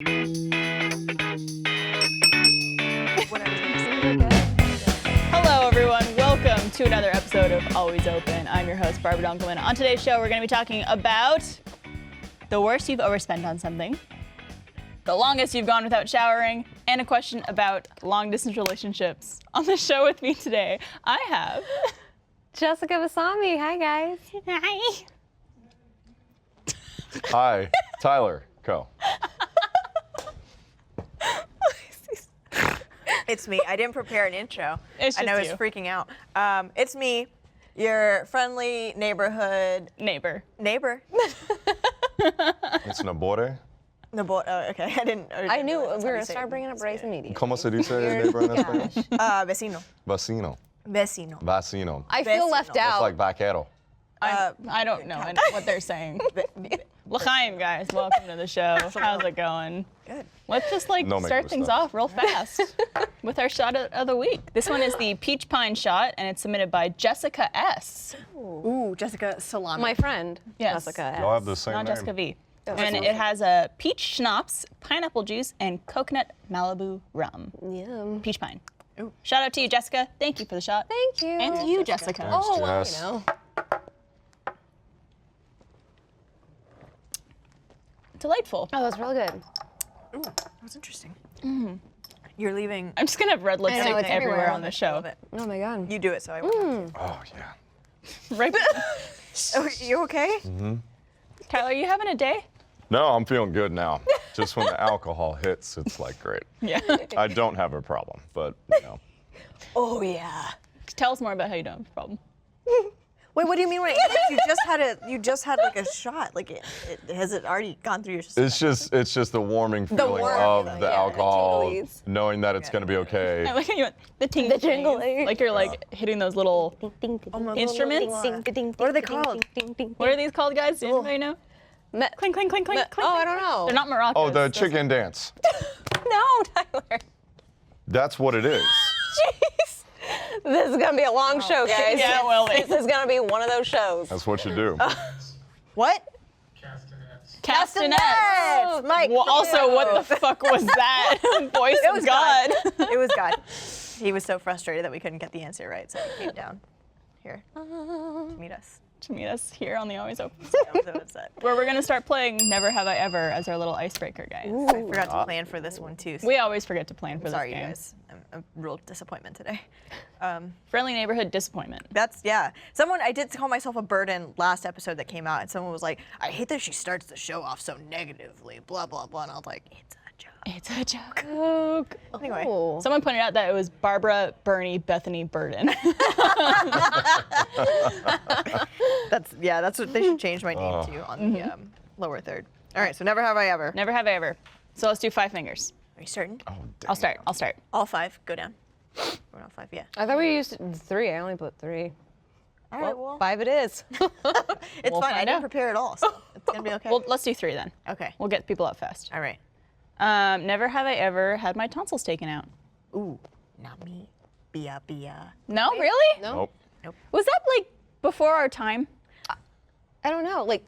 Hello, everyone. Welcome to another episode of Always Open. I'm your host, Barbara Dunkelman. On today's show, we're going to be talking about the worst you've overspent on something, the longest you've gone without showering, and a question about long-distance relationships. On the show with me today, I have Jessica Vasami. Hi, guys. Hi. Hi, Tyler Co. It's me. I didn't prepare an intro. It's and I was just freaking out. It's me, your friendly neighborhood neighbor. It's Nabore. No, okay. I knew we were going to start bringing up race immediately. ¿Cómo se dice neighbor en español? Vecino. Vecino. I feel Vecino. left It's out. like vaquero. I don't know what they're saying. L'chaim, guys. Welcome to the show. How's it going? Good. Let's just No start makeup things stuff. off real fast with our shot of the week. This one is the peach pine shot, and it's submitted by Jessica S. Ooh, Jessica Salami. My friend, Yes. Jessica. Y'all have the same Not name. Jessica V. And it has a peach schnapps, pineapple juice, and coconut Malibu rum. Yum. Peach pine. Ooh. Shout out to you, Jessica. Thank you for the shot. Thank you. And to you, Jessica. Thanks, Oh, well, Jess. you know. Delightful. Oh, that's really good. Ooh, that was interesting. You're leaving. I'm just going to have red lipstick it's everywhere everywhere. on the show. Love it. Oh, my God. You do it, so I won't. Oh, yeah. Right. Oh, you okay? Tyler, are you having a day? No, I'm feeling good now. Just when the alcohol hits, it's like great. Yeah. I don't have a problem, but you know. Oh, yeah. Tell us more about how you don't have a problem. Wait, what do you mean? You just had like a shot. Like, has it already gone through your system? It's just the warming feeling warm of feeling, the yeah, alcohol, the tinglies. knowing that it's going to be I okay. like how you went the ting The jingling. Like you're like hitting those little. Ding, ding, my Instruments? little, ding, ding, What are they ding, called? ding, ding, ding, What are these called, guys? Does anybody know? Me- Clink, clink, clink, clink, clink. Oh, I don't know. They're not maracas. Oh, the Those- chicken dance. No, Tyler. That's what it is. Jeez. This is going to be a long show, guys. Yeah, it will be. This is going to be one of those shows. That's what you do. What? Castanets. Yes, Mike. Well, also, what the fuck was that? Voice It of was God. God. It was God. He was so frustrated that we couldn't get the answer right, so he came down here to meet us. To meet us here on the Always Open, I was so upset. where we're gonna start playing Never Have I Ever as our little icebreaker, guys. I forgot to plan for this one too. So We always forget to plan for sorry, this you game. guys. I'm a real disappointment today. Friendly neighborhood disappointment. Yeah. I did call myself a burden last episode that came out, and someone was like, I hate that she starts the show off so negatively, blah, blah, blah. And I was like, it's a joke. It's a joke. Anyway. Oh. Someone pointed out that it was Barbara, Bernie, Bethany, Burden. That's what they should change my name to on the lower third. All right, so never have I ever. Never have I ever. So let's do 5 fingers. Are you certain? Oh, I'll start. All 5, go down. Or not 5, yeah. I thought we used 3. I only put 3. All right, well, 5 it is. it's we'll fine. I find didn't out. prepare at all, so it's gonna be okay. Well, let's do 3 then. Okay. We'll get people up fast. All right. Never have I ever had my tonsils taken out. Ooh, not me. Bia. No, really? No. Nope. Was that like before our time? I don't know. Like,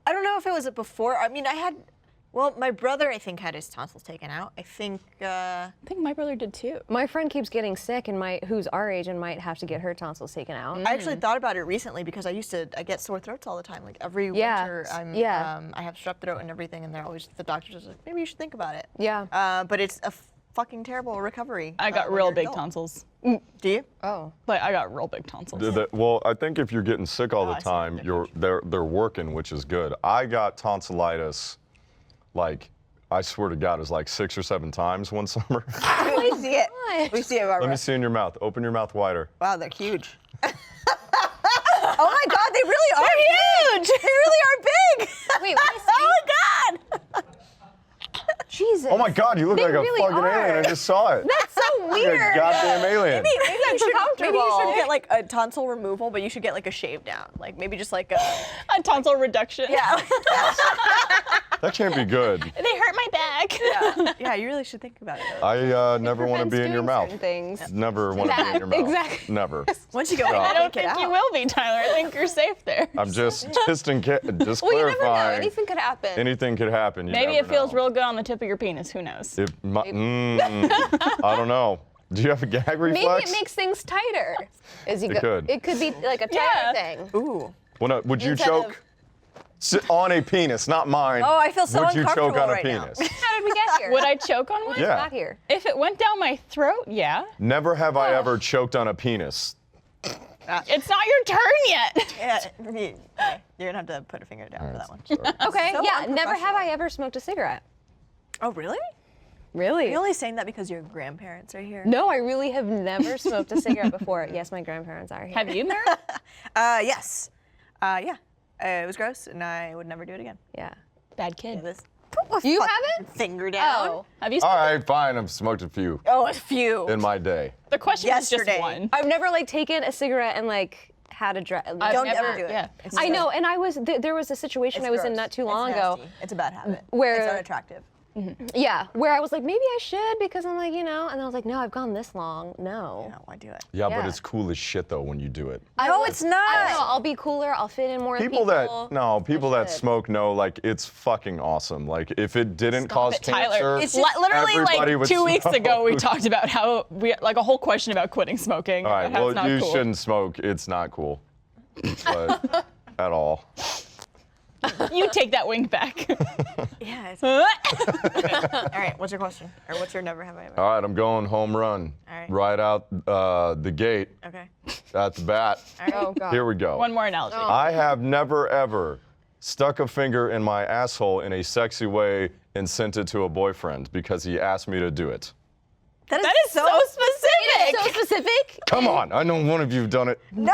I don't know if it was before. I mean, my brother, I think, had his tonsils taken out. I think, I think my brother did too. my friend keeps getting sick and who's our age and might have to get her tonsils taken out. I actually thought about it recently because I get sore throats all the time. Like every Yeah, winter, I have strep throat and everything, and the doctor's just like, maybe you should think about it. Yeah. But it's a fucking terrible recovery. I got when real you're big adult. tonsils. Do you? Oh. Like I got real big tonsils. Well, I think if you're getting sick all Oh, the I see. time, they're working, which is good. I got tonsillitis, like I swear to God, it was like 6 or 7 times one summer. We see it. We see it, Barbara. Let me see in your mouth. Open your mouth wider. Wow, they're huge. Oh my God, they really are huge. They really are big. Wait, let me see. Oh my God. Jesus. Oh my God, you look They like a really fucking are. alien. I just saw it. That's so Like a weird. goddamn alien. Maybe you should Comfortable. get like a tonsil removal, but you should get like a shave down. Like maybe just like a A tonsil reduction. yeah. That can't be good. They hurt my back. Yeah, you really should think about it. I never want to Prevents be in your doing mouth. certain Things. Never want to be in your mouth. Exactly. Never. Once you go, I don't think think you will be, Tyler. I think you're safe there. I'm just Well, you never know. clarifying. Anything could happen. Anything could happen. You Maybe never it feels know. real good on the tip of your penis. Who knows? I don't know. Do you have a gag reflex? Maybe it makes things tighter. As you It go. could. It could be like a tighter Yeah. thing. Ooh. Would you Instead choke on a penis, not mine? Oh, I feel so Would you choke uncomfortable on a right now. penis? How did we get here? Would I choke on one? Yeah. Got here. If it went down my throat, yeah. Never have I ever choked on a penis. It's not your turn yet. Yeah, you're gonna have to put a finger down for that one. Sorry. Okay. So Yeah. Never have I unprofessional. ever smoked a cigarette. Oh, really? Really? You're only saying that because your grandparents are here. No, I really have never smoked a cigarette before. Yes, my grandparents are here. Have you, Mary? Yes. Yeah. It was gross, and I would never do it again. Yeah. Bad kid. This. You Fucking haven't? Finger down. Oh. Have you? All right, fine. I've smoked a few Oh, a few. in my day. The question is Yesterday. just one. I've never like taken a cigarette and like had a I've Don't never, ever do it. Yeah. It's I gross. know, and I was there was a situation It's I was in gross. not too It's long ago. nasty. It's a bad habit. Where- It's unattractive. Yeah, where I was like, maybe I should because I'm like, and I was like, no, I've gone this long. No. No, why do it? Yeah, but Yeah. it's cool as shit though when you do it. No, will- it's not. I don't know. I'll be cooler. I'll fit in more. with People that should. smoke know like it's fucking awesome. Like if it didn't cause it, Tyler. cancer, It's literally everybody like would 2 weeks smoke. ago we talked about how we like a whole question about quitting smoking. All right, and how it's well not you cool. shouldn't smoke. It's not cool, but at all. You take that wink back. Yeah. It's... All All right. What's your question? Or what's your never have I ever? All right, I'm going home run. All right. Right out the gate Okay. at the bat. Oh god. Here we go. One more analogy. I have never ever stuck a finger in my asshole in a sexy way and sent it to a boyfriend because he asked me to do it. That is so specific. So specific. Come on, I know one of you've done it. No.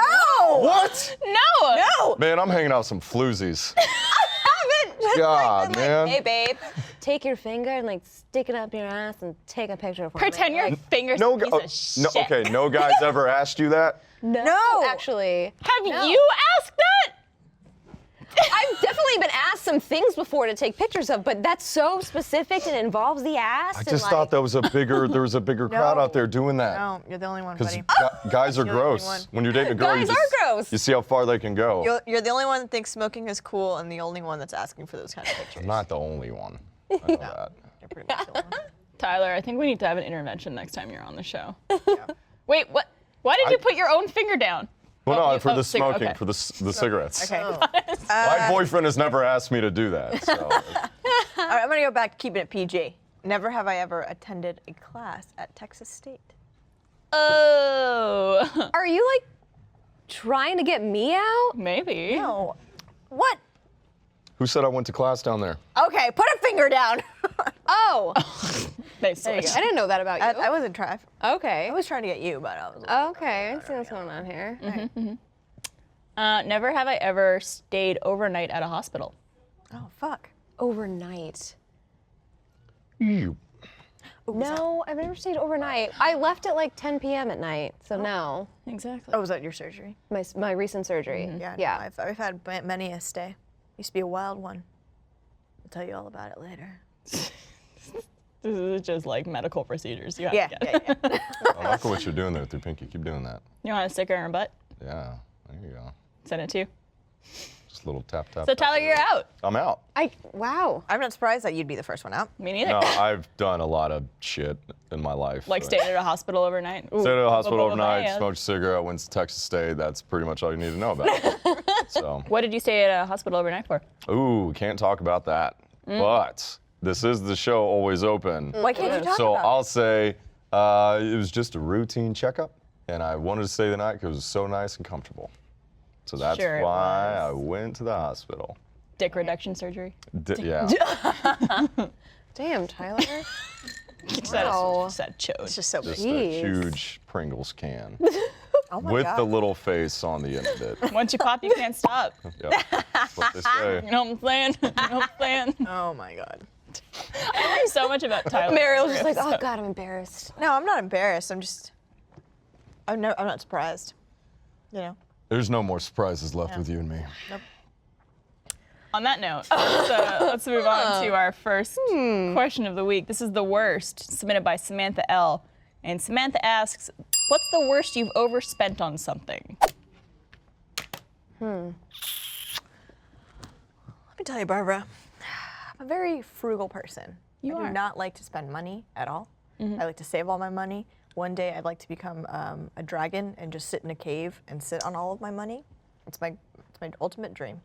What? No. No. Man, I'm hanging out with some floozies. Just God, like, man. Hey babe, take your finger and like stick it up your ass and take a picture for Pretend me. your Like, finger's No, a piece of no, shit. okay, no guy's ever asked you that? No. Actually. Have No. you asked that? I've definitely been asked some things before to take pictures of, but that's so specific and involves the ass. I and, just like, thought there was a bigger crowd out there doing that. No, you're the only one, Because buddy. guys are You're the only one. gross. When you're dating a girl, Guys you are just, gross. you see how far they can go. You're the only one that thinks smoking is cool, and the only one that's asking for those kind of pictures. I'm not the only one. I know that. You're pretty much the only one. Tyler, I think we need to have an intervention next time you're on the show. Wait, what? Why did you put your own finger down? Well, Oh, no, you- for oh, the okay. smoking, for the cigarettes. Okay. My boyfriend has never asked me to do that. So. All right, I'm gonna go back to keeping it PG. Never have I ever attended a class at Texas State. Oh. Are you like trying to get me out? Maybe. No. What? Who said I went to class down there? Okay, put a finger down. Oh, They you switched. I didn't know that about you. I wasn't trying. Okay. I was trying to get you, but I was. Like, Okay, I see what's going on here. Never have I ever stayed overnight at a hospital. oh fuck. Overnight. You. No, I've never stayed overnight. I left at like 10 p.m. at night, so no. Exactly. Oh, was that your surgery? My recent surgery. Yeah. Yeah. No, I've had many a stay. Used to be a wild one. I'll tell you all about it later. This is just like medical procedures. You have Yeah. to get. Yeah. Yeah. I like what you're doing there with your pinky. Keep doing that. You want a sticker in her butt? Yeah. There you go. Send it to you. Just a little tap tap. So tap. Tyler, you're out. I'm out. Wow. I'm not surprised that you'd be the first one out. Me neither. No, I've done a lot of shit in my life. Like stayed at a hospital overnight. Ooh. Stayed at a hospital Blah, blah, blah, overnight, blah. smoked a cigarette, went to Texas State. That's pretty much all you need to know about it. So, What did you stay at a hospital overnight for? ooh, can't talk about that. But this is the show always open. Why can't you talk So about I'll say it was just a routine checkup, and I wanted to stay the night because it was so nice and comfortable. So that's Sure it why was. I went to the hospital. Dick reduction surgery. Yeah. Damn, Tyler. Wow. Wow. Said chose. It's just so big. Just a Jeez. huge Pringles can Oh my with God. the little face on the end of it. Once you pop, you can't stop. Yeah, that's what they say. You know what I'm saying? You know what I'm saying? Oh my God. I learned so much about Tyler. Mariel was just like, oh God, I'm embarrassed. No, I'm not embarrassed. I'm not surprised. You know. There's no more surprises left with you and me. On that note, let's move on to our first question of the week. This is the worst, submitted by Samantha L. And Samantha asks, what's the worst you've overspent on something? Let me tell you, Barbara, I'm a very frugal person. I are. do not like to spend money at all. I like to save all my money. One day I'd like to become a dragon and just sit in a cave and sit on all of my money. It's my ultimate dream.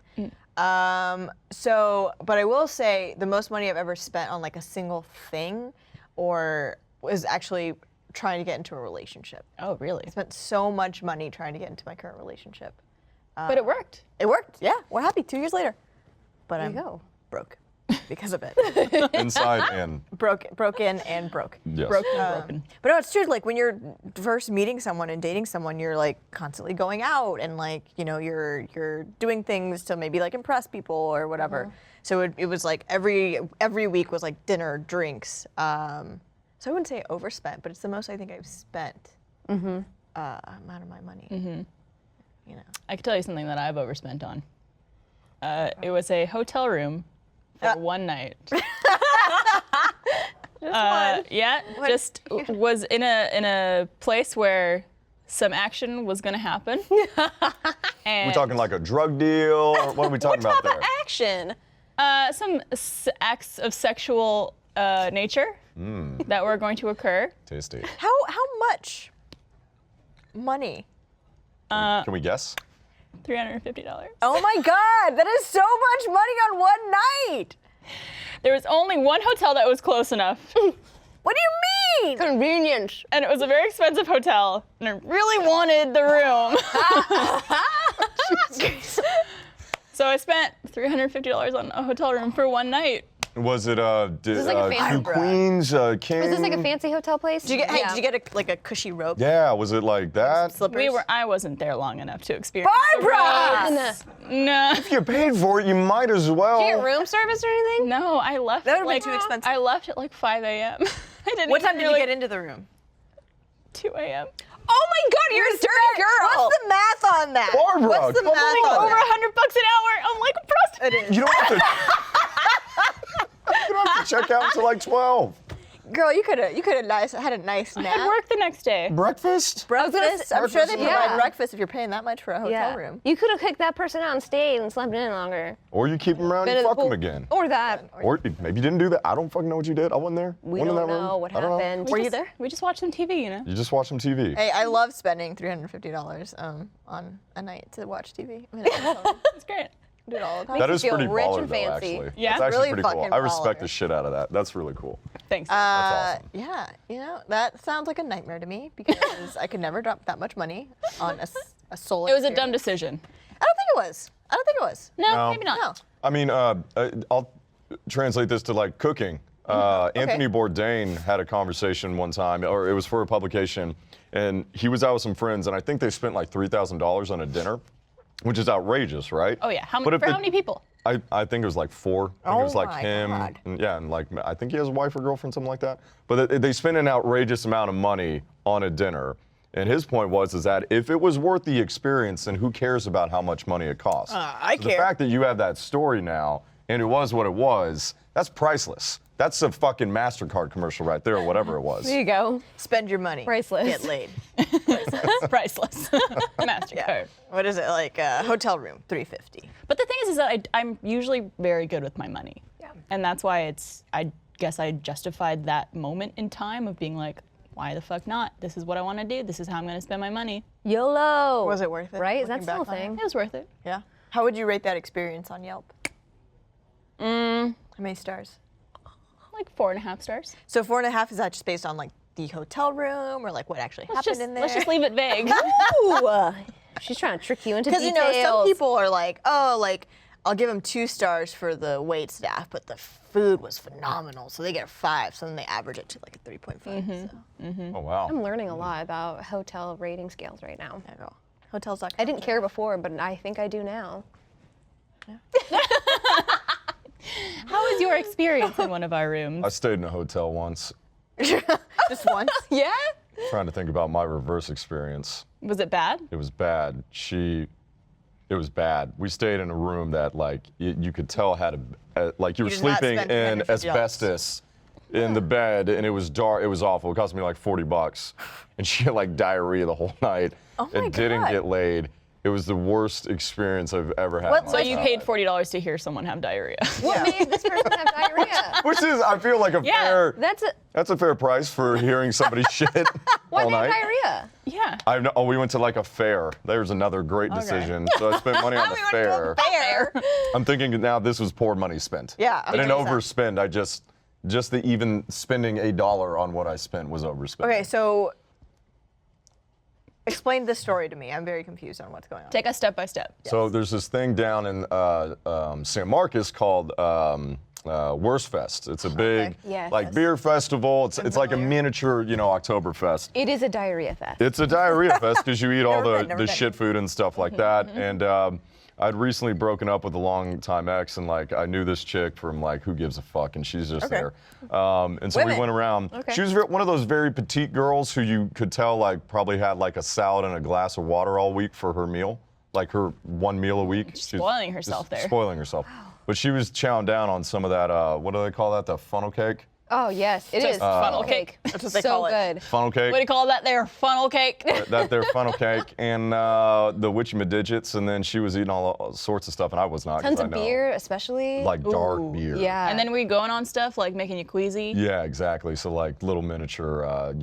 But I will say the most money I've ever spent on like a single thing or was actually trying to get into a relationship. Oh, really? I spent so much money trying to get into my current relationship. But it worked. It worked, yeah. We're happy 2 years later. But I'm broke because of it. Inside and broken and broke. yes. Broken. But no, it's true. Like when you're first meeting someone and dating someone, you're like constantly going out and like you're doing things to maybe like impress people or whatever. So it was like every week was like dinner, drinks. So I wouldn't say overspent, but it's the most I think I've spent amount of my money. You know. I could tell you something that I've overspent on. It was a hotel room for one night. Yeah, just was in a place where some action was going to happen. And We talking like a drug deal? Or what are we talking about there? Action. some acts of sexual nature that were going to occur. Tasty. How much money? Can we guess? $350. Oh my God, that is so much money on one night. There was only one hotel that was close enough. What do you mean? Convenient. And it was a very expensive hotel, and I really wanted the room. So I spent $350 on a hotel room for one night. Was it this like a fancy- two queens, king? Was this like a fancy hotel place? Did you get, did you get a cushy rope? Yeah, was it like that? Slippers? I wasn't there long enough to experience the Barbara! ropes. No. If you paid for it, you might as well. Did you get room service or anything? No, I left That at would've like been too expensive. I left at like 5 a.m. I didn't What even time did you really- get into the room? 2 a.m. Oh my God, you're a dirty girl. What's the math on that? Barbara, What's the come math on. on Over that? $100 an hour. I'm like a prostitute. It is. You don't have to. You don't have to check out until like 12. Girl, you could have had a nice I nap. had work the next day. Breakfast? Breakfast. I'm sure they provide Yeah. breakfast if you're paying that much for a hotel room. You could have kicked that person out and stayed and slept in longer. Or you keep them around Been and in the fuck them pool. again. Or that. Or maybe you didn't do that. I don't fucking know what you did. I wasn't there. We Wasn't in don't that room. know what I don't happened. Were you there? We just watched some TV, you know. You just watched some TV. Hey, I love spending $350 on a night to watch TV. I mean, I It's great. do it all the time. That you is feel pretty rich baller, and though, fancy. actually. Yeah? That's actually Really pretty cool. fucking I respect baller. the shit out of that. That's really cool. Thanks. That's awesome. Yeah, that sounds like a nightmare to me because I could never drop that much money on a solo. It was a dumb decision. I don't think it was. No, No. maybe not. No. I mean, I'll translate this to like cooking. Anthony Bourdain had a conversation one time, or it was for a publication, and he was out with some friends, and I think they spent like $3,000 on a dinner, which is outrageous, right? Oh yeah. But if For they- how many people? I think it was like 4. I think it was Oh like my him. God. And yeah, and like I think he has a wife or girlfriend, something like that. But they spent an outrageous amount of money on a dinner. And his point was that if it was worth the experience, then who cares about how much money it costs? I So care. The fact that you have that story now, and it was what it was, that's priceless. That's a fucking MasterCard commercial right there, or whatever it was. There you go. Spend your money. Priceless. Get laid. Priceless. MasterCard. What is it like? Hotel room, $350. But the thing is that I'm usually very good with my money. Yeah. And that's why I guess I justified that moment in time of being like, why the fuck not? This is what I want to do. This is how I'm going to spend my money. YOLO. Was it worth it? Right? Is that looking still a back on it? thing? It was worth it. Yeah. How would you rate that experience on Yelp? How many stars? Like 4.5 stars. So 4.5, is that just based on like the hotel room or like what actually happened in there? Let's just leave it vague. Ooh. She's trying to trick you into Because details. some people are like, oh, like I'll give them 2 stars for the wait staff, but the food was phenomenal, so they get a 5. So then they average it to like a 3.5. So Oh wow. I'm learning a lot about hotel rating scales right now. there you go. Hotels.com. I didn't care before, but I think I do now. How was your experience in one of our rooms? I stayed in a hotel once. Just once. Yeah? Trying to think about my reverse experience. Was it bad? It was bad. It was bad. We stayed in a room that like you could tell had like you were did not sleeping spend in $350. asbestos in the bed, and it was dark. It was awful. It cost me like $40, and she had like diarrhea the whole night Oh my and didn't God. get laid. It was the worst experience I've ever had. What- in my So you life. paid $40 to hear someone have diarrhea. What made this person have diarrhea? Which is, I feel like a Yeah, that's a fair price for hearing somebody shit Why all did night. diarrhea? Yeah. We went to like a fair. There's another great decision. So I spent money on the fair. Fair. I'm thinking now this was poor money spent. Yeah, I didn't 100%. overspend. I just the even spending $1 on what I spent was overspending. Okay, so explain this story to me. I'm very confused on what's going on. Take us step by step. So there's this thing down in San Marcos called Worst Fest. It's a big Yes. like beer festival. It's like a miniature, Oktoberfest. It is a diarrhea fest. It's a diarrhea fest because you eat all Never been. the shit food and stuff like that. And I'd recently broken up with a longtime ex, and like I knew this chick from like Who Gives a Fuck, and she's just there. And so we Women. went around. Okay. She was one of those very petite girls who you could tell like probably had like a salad and a glass of water all week for her meal, like her one meal a week. She's spoiling herself there. Spoiling herself. But she was chowing down on some of that. What do they call that? The funnel cake. Oh yes, it Just is. funnel cake. That's what they so call it. good. Funnel cake. What do you call that there? Funnel cake. That their funnel cake and the witchy digits, and then she was eating all sorts of stuff, and I was not. 'cause Tons I of know, beer, especially. like dark beer. Yeah. And then we going on stuff like making you queasy. Yeah, exactly. So like little miniature,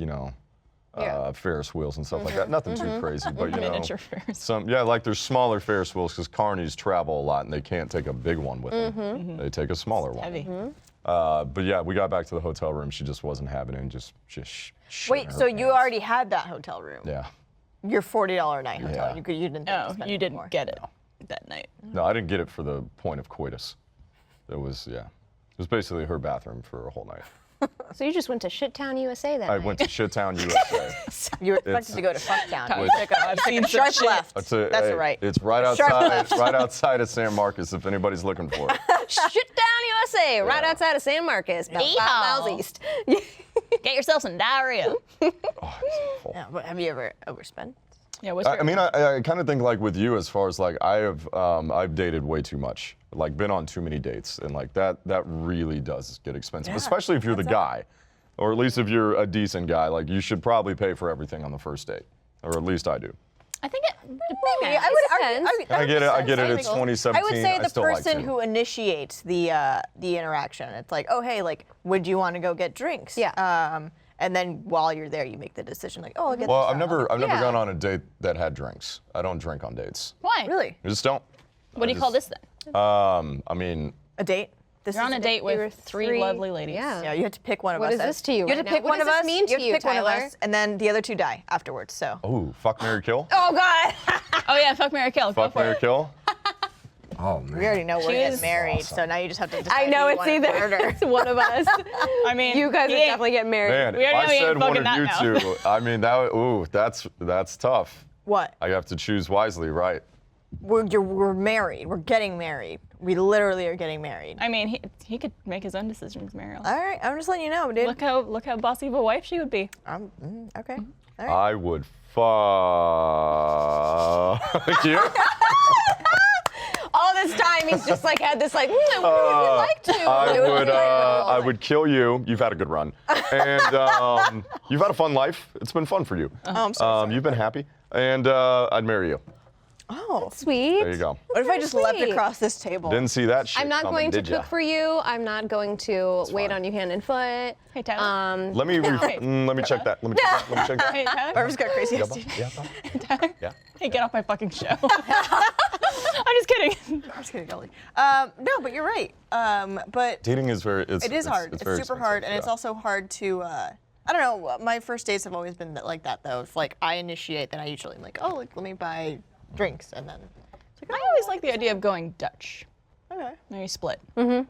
Yeah. Ferris wheels and stuff like that. Nothing too crazy, but Miniature Ferris. like there's smaller Ferris wheels because carnies travel a lot and they can't take a big one with them. They take a smaller one. Heavy. But yeah, we got back to the hotel room. She just wasn't having it and just shit Wait, in so her you pants. already had that hotel room? Yeah. Your $40 a night hotel. Yeah. You didn't. think Oh, to spend you it didn't more. get it that night. No, I didn't get it for the point of coitus. It was basically her bathroom for a whole night. So you just went to Shittown, USA that I night. went to Shittown, USA. You were expected to go to Fucktown. I've You took a seen some sharp shit. left. That's right. It's right Sharp outside. left. Right outside of San Marcos. If anybody's looking for it. Shittown, USA, right Yeah. outside of San Marcos, about 5 Yeehaw. miles east. Get yourself some diarrhea. Oh, it's awful. Yeah, but have you ever overspent? Yeah, what's I mean, I kind of think like with you, as far as like I've dated way too much, like been on too many dates, and like that really does get expensive, Yeah, especially if you're the guy, or at least if you're a decent guy. Like you should probably pay for everything on the first date, or at least I do. I think it Maybe. I would argue. I get it. I get it. It's I 2017. would say the still like person to. who initiates the interaction. It's like, oh hey, like, would you want to go get drinks? Yeah. And then while you're there, you make the decision, like, oh, I'll get. Well, this I've out. never Yeah. gone on a date that had drinks. I don't drink on dates. Why? Really I just don't. What do you call this then? I mean, a date. This You're is on a date were with three lovely ladies. Yeah. Yeah, you have to pick one of What us. is this to you You have right to now? pick What one does of this us. mean to you have you, to pick one of Tyler? us, and then the other two die afterwards. So. oh, fuck, marry, kill. Oh God. Oh yeah, fuck, marry, kill. Go Fuck, for marry, it. kill. Oh man. We already know we're getting Choose- married, so now you just have to decide. I know who you it's wanna either murder. it's one of us. I mean, You guys he are ain't- definitely getting married. Man, We if already know I he ain't said one fucking of you that two, I mean that's tough. What? I have to choose wisely, right? We're married. We're getting married. We literally are getting married. I mean, he could make his own decisions, Mariel. All right, I'm just letting you know, dude. Look how bossy of a wife she would be. Okay. All right. I would fuck you. All this time he's just like had this like, I would really like to. I would kill you. You've had a good run, and you've had a fun life. It's been fun for you. Oh, I'm so sorry. You've been happy, and I'd marry you. Oh. Sweet. There you go. What if I just leapt Sweet. across this table? Didn't see that shit I'm not coming, going to did ya? cook for you. I'm not going to wait fine. on you hand and foot. Hey, Tyler. Let me let me check that. Let me check that. Hey, Tyler. Barbara's got crazy Yeah, ideas. yeah, Tyler. yeah. Hey, get off my fucking show. I'm just kidding. Barbara's getting gully. No, but you're right. But Dating is very. it is hard. It's very super expensive, hard, and it's yeah. also hard to. I don't know. My first dates have always been like that, though. If like I initiate, then I usually am like, oh, like let me buy drinks, and then. It's like, I always like the idea of going Dutch. Okay. Maybe split. I like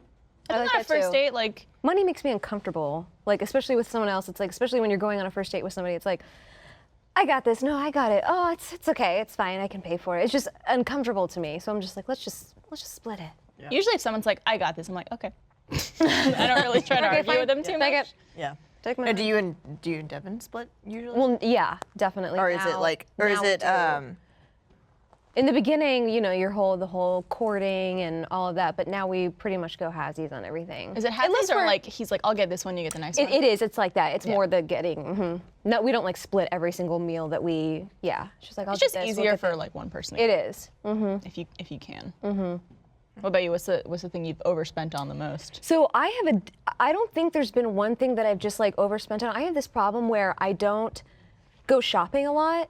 Not a that first too. date, like Money makes me uncomfortable. Like especially with someone else. It's like especially when you're going on a first date with somebody. It's like, I got this. No, I got it. Oh, it's okay. It's fine. I can pay for it. It's just uncomfortable to me. So I'm just like, let's just split it. usually if someone's like, I got this, I'm like, okay. I don't really try to Okay, argue fine. with them too Take much. it. Yeah. Take my Now, do you and Devin split usually? Well, yeah, definitely. or is it Now- like, or is now we it do. In the beginning, you know, the whole courting and all of that, but now we pretty much go halvesies on everything. Is it halvesies or like he's like, I'll get this one, you get the nice one? It is. It's like that. It's more the getting. No, we don't like split every single meal that we. Yeah, she's like, I'll It's get just this, easier for like one person. It is. If you can. What about you? What's the thing you've overspent on the most? So I don't think there's been one thing that I've just like overspent on. I have this problem where I don't go shopping a lot,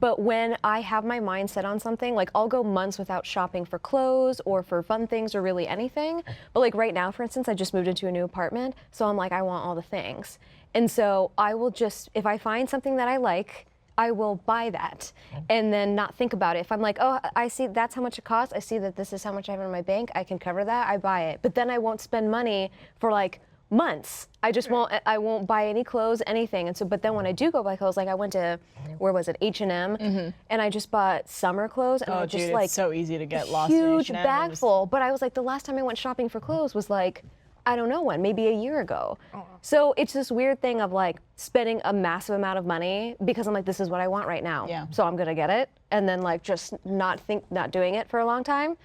but when I have my mind set on something, like I'll go months without shopping for clothes or for fun things or really anything. But like right now, for instance, I just moved into a new apartment, so I'm like, I want all the things. And so I will just, if I find something that I like, I will buy that and then not think about it. If I'm like, oh, I see that's how much it costs, I see that this is how much I have in my bank, I can cover that, I buy it. But then I won't spend money for like months. I won't buy any clothes, anything. And so, but then when I do go buy clothes, like I went to, where was it, H&M, and I just bought summer clothes, and I just dude, like it's so easy to get lost in huge H&M. bag full. But I was like, the last time I went shopping for clothes was like, I don't know when, maybe a year ago. So it's this weird thing of like spending a massive amount of money because I'm like, this is what I want right now. Yeah. So I'm gonna get it, and then like just not doing it for a long time.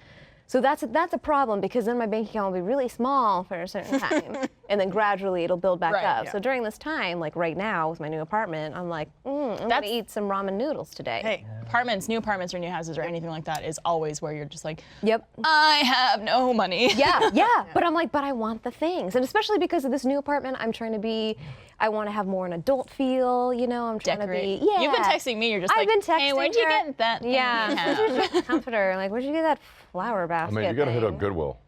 So that's a problem because then my bank account will be really small for a certain time, and then gradually it'll build back up. yeah. So during this time, like right now with my new apartment, I'm like, I'm gonna eat some ramen noodles today. Hey, New apartments or new houses or anything like that is always where you're just like, Yep. I have no money. Yeah. But I'm like, but I want the things, and especially because of this new apartment, I want to have more an adult feel. You know, I'm trying Decorate. to be. Yeah. You've been texting me. You're just I've like, been texting hey, where'd you her. get that thing Yeah. you have? Where'd you get comforter? Like, where'd you get that flower I basket? mean, you gotta hit thing? up Goodwill.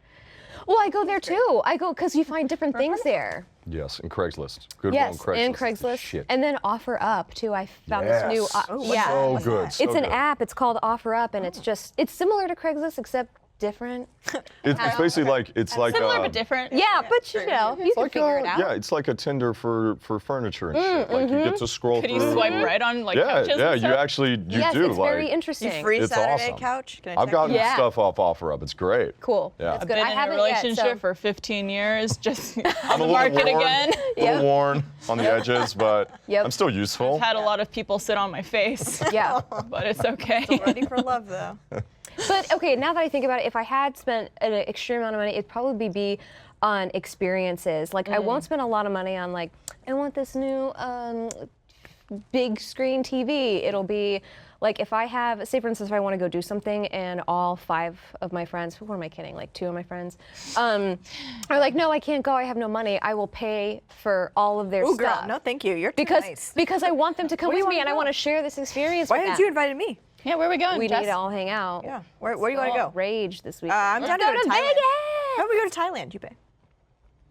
Well, I go there too. I go because you find different things there. Yes, and Craigslist. Goodwill Yes, and Craigslist. and is the Craigslist, shit. and then Offer Up too. I found this new. Yes. So good. So It's an good. app. It's called Offer Up, and it's similar to Craigslist except different. It's basically like Similar but different. Yeah, but you know, you can like figure it out. yeah, it's like a Tinder for furniture and shit. Like you get to scroll Could through. you swipe right on like Yeah, couches yeah, and you stuff? actually Yes, do it's like. very interesting. free It's Saturday awesome. couch. Can I I've check gotten it out? Yeah. stuff off Offer Up. It's great. Cool. Yeah. That's I've good. been I in a haven't relationship yet, so. for 15 years, just I'm on a the little market worn, again. a little worn on the edges, but Yep. I'm still useful. Had a lot of people sit on my face, Yeah. but it's okay. Ready for love though. But okay, now that I think about it, if I had spent an extreme amount of money, it'd probably be on experiences. Like I won't spend a lot of money on like, I want this new big screen TV. It'll be like if I have, say for instance, if I want to go do something and all 5 of my friends, who am I kidding? Like 2 of my friends, are like, no, I can't go. I have no money. I will pay for all of their Ooh, stuff. girl, no, thank you. You're too Because nice. because I want them to come Where do with you me wanna and I go? want to share this experience Why with didn't them. you invited me? Yeah, where are we going? We Jess? need to all hang out. Yeah. Where do you want to go? Rage this week. I'm down to go to Thailand. How about we go to Thailand? You pay.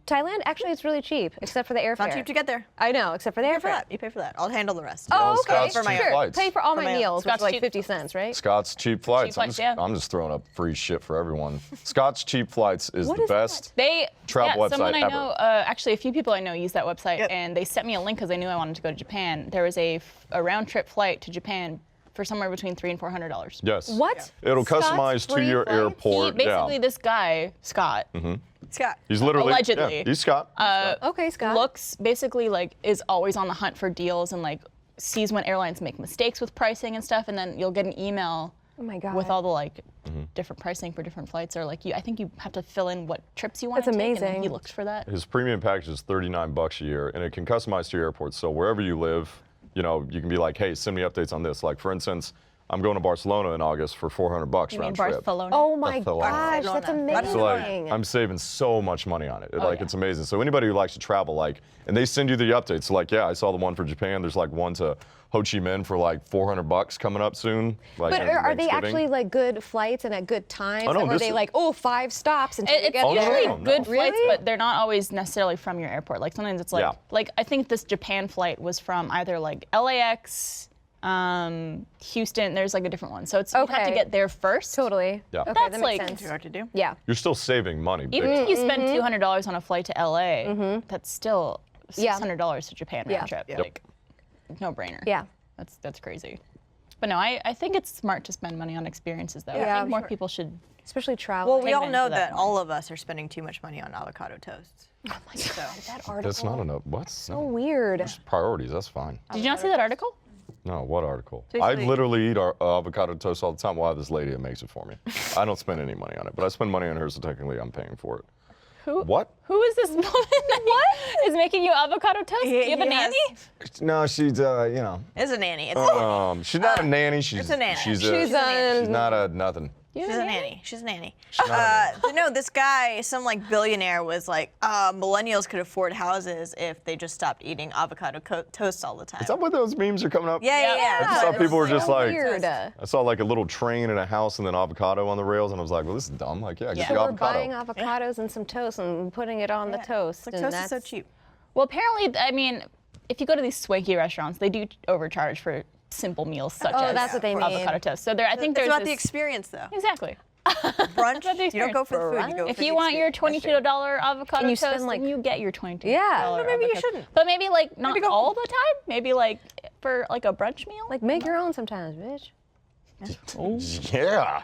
Thailand, actually, it's really cheap, except for the airfare. It's not cheap to get there. I know, except for the You pay for airfare. that. You pay for that. I'll handle the rest. Oh, Well, okay, Scott's cheap sure. flights. Pay for all For my my- meals, which Scott's is like cheap. 50 cents, right? Scott's cheap flights. flights, yeah. I'm just throwing up free shit for everyone. Scott's cheap flights is What the is that? best. They Travel yeah, website someone I ever. know, actually a few people I know use that website, Yep. and they sent me a link because I knew I wanted to go to Japan. There was a round trip flight to Japan for somewhere between $300 and $400. Yes. What? It'll Scott's customize to free your flights? airport. Basically, yeah. this guy Scott Scott. He's literally allegedly. Yeah, he's Scott. Okay, Scott. looks basically like is always on the hunt for deals and like sees when airlines make mistakes with pricing and stuff, and then you'll get an email Oh my God. with all the like different pricing for different flights, or like I think you have to fill in what trips you want That's to take, and then amazing. he looks for that. His premium package is $39 a year, and it can customize to your airport. So wherever you live, you can be like, hey, send me updates on this. Like for instance, I'm going to Barcelona in August for $400 You mean round trip. Barcelona? Oh my Barcelona. gosh, that's Barcelona. amazing. So like, I'm saving so much money on it. Like yeah. it's amazing. So anybody who likes to travel, like, and they send you the updates. So like, yeah, I saw the one for Japan. There's like one to Ho Chi Minh for like $400 coming up soon. Like, But in are they Thanksgiving. actually like good flights and at good times? Oh, no, or are this they is- like, 5 stops until you It's get Oh, no, there? usually no, no. good flights, Really? but they're not always necessarily from your airport. Like sometimes it's like, Yeah. I think this Japan flight was from either like LAX, Houston. There's like a different one, so it's you have to Okay. get there first. Totally. Yeah. Okay, That's that like- makes sense. Too hard to do. Yeah. You're still saving money. Even big if you time. spend $200 on a flight to LA, that's still Yeah. $600 to Japan round Yeah. trip. Yep. Like, no brainer. Yeah. That's crazy. But no, I think it's smart to spend money on experiences though. Yeah, I think more sure. people should. Especially travel. Well, we all into know that that more. all of us are spending too much money on avocado toasts. Oh my God, that article. That's not enough. What? So weird. Priorities. That's fine. Did you not see that article? No, what article? I Basically- literally eat avocado toast all the time. Well, I have this lady that makes it for me. I don't spend any money on it, but I spend money on hers, so technically I'm paying for it. Who? What? Who is this woman that is making you avocado toast? Do you have a Yes. nanny? No, she's, you know. It's a nanny. It's, She's not a nanny. She's it's a nanny. She's, She's she's not a nothing. You She's have a nanny? nanny. She's a nanny. not a nanny. No, this guy, some like billionaire, was like, millennials could afford houses if they just stopped eating avocado toast all the time. Is that what those memes are coming up? Yeah. I just saw people were just like, Weird. I saw like a little train in a house and then avocado on the rails, and I was like, well, this is dumb. Like, yeah, get the So we're avocado. buying avocados and some toast and putting it on the toast. Like, and toast is so that's- cheap. Well, apparently, I mean, if you go to these swanky restaurants, they do overcharge for simple meals such as that's what they mean. avocado toast. So there, I think It's there's about this, the experience, though. exactly. Brunch, the you don't go for the food, you go If for you the want your experience. $22 avocado And you toast, spend, like- then you get your $22. Yeah. But maybe you avocado. shouldn't. But maybe like not Maybe go all home. the time. Maybe like for like a brunch meal. Like, make your own sometimes, bitch. Yeah.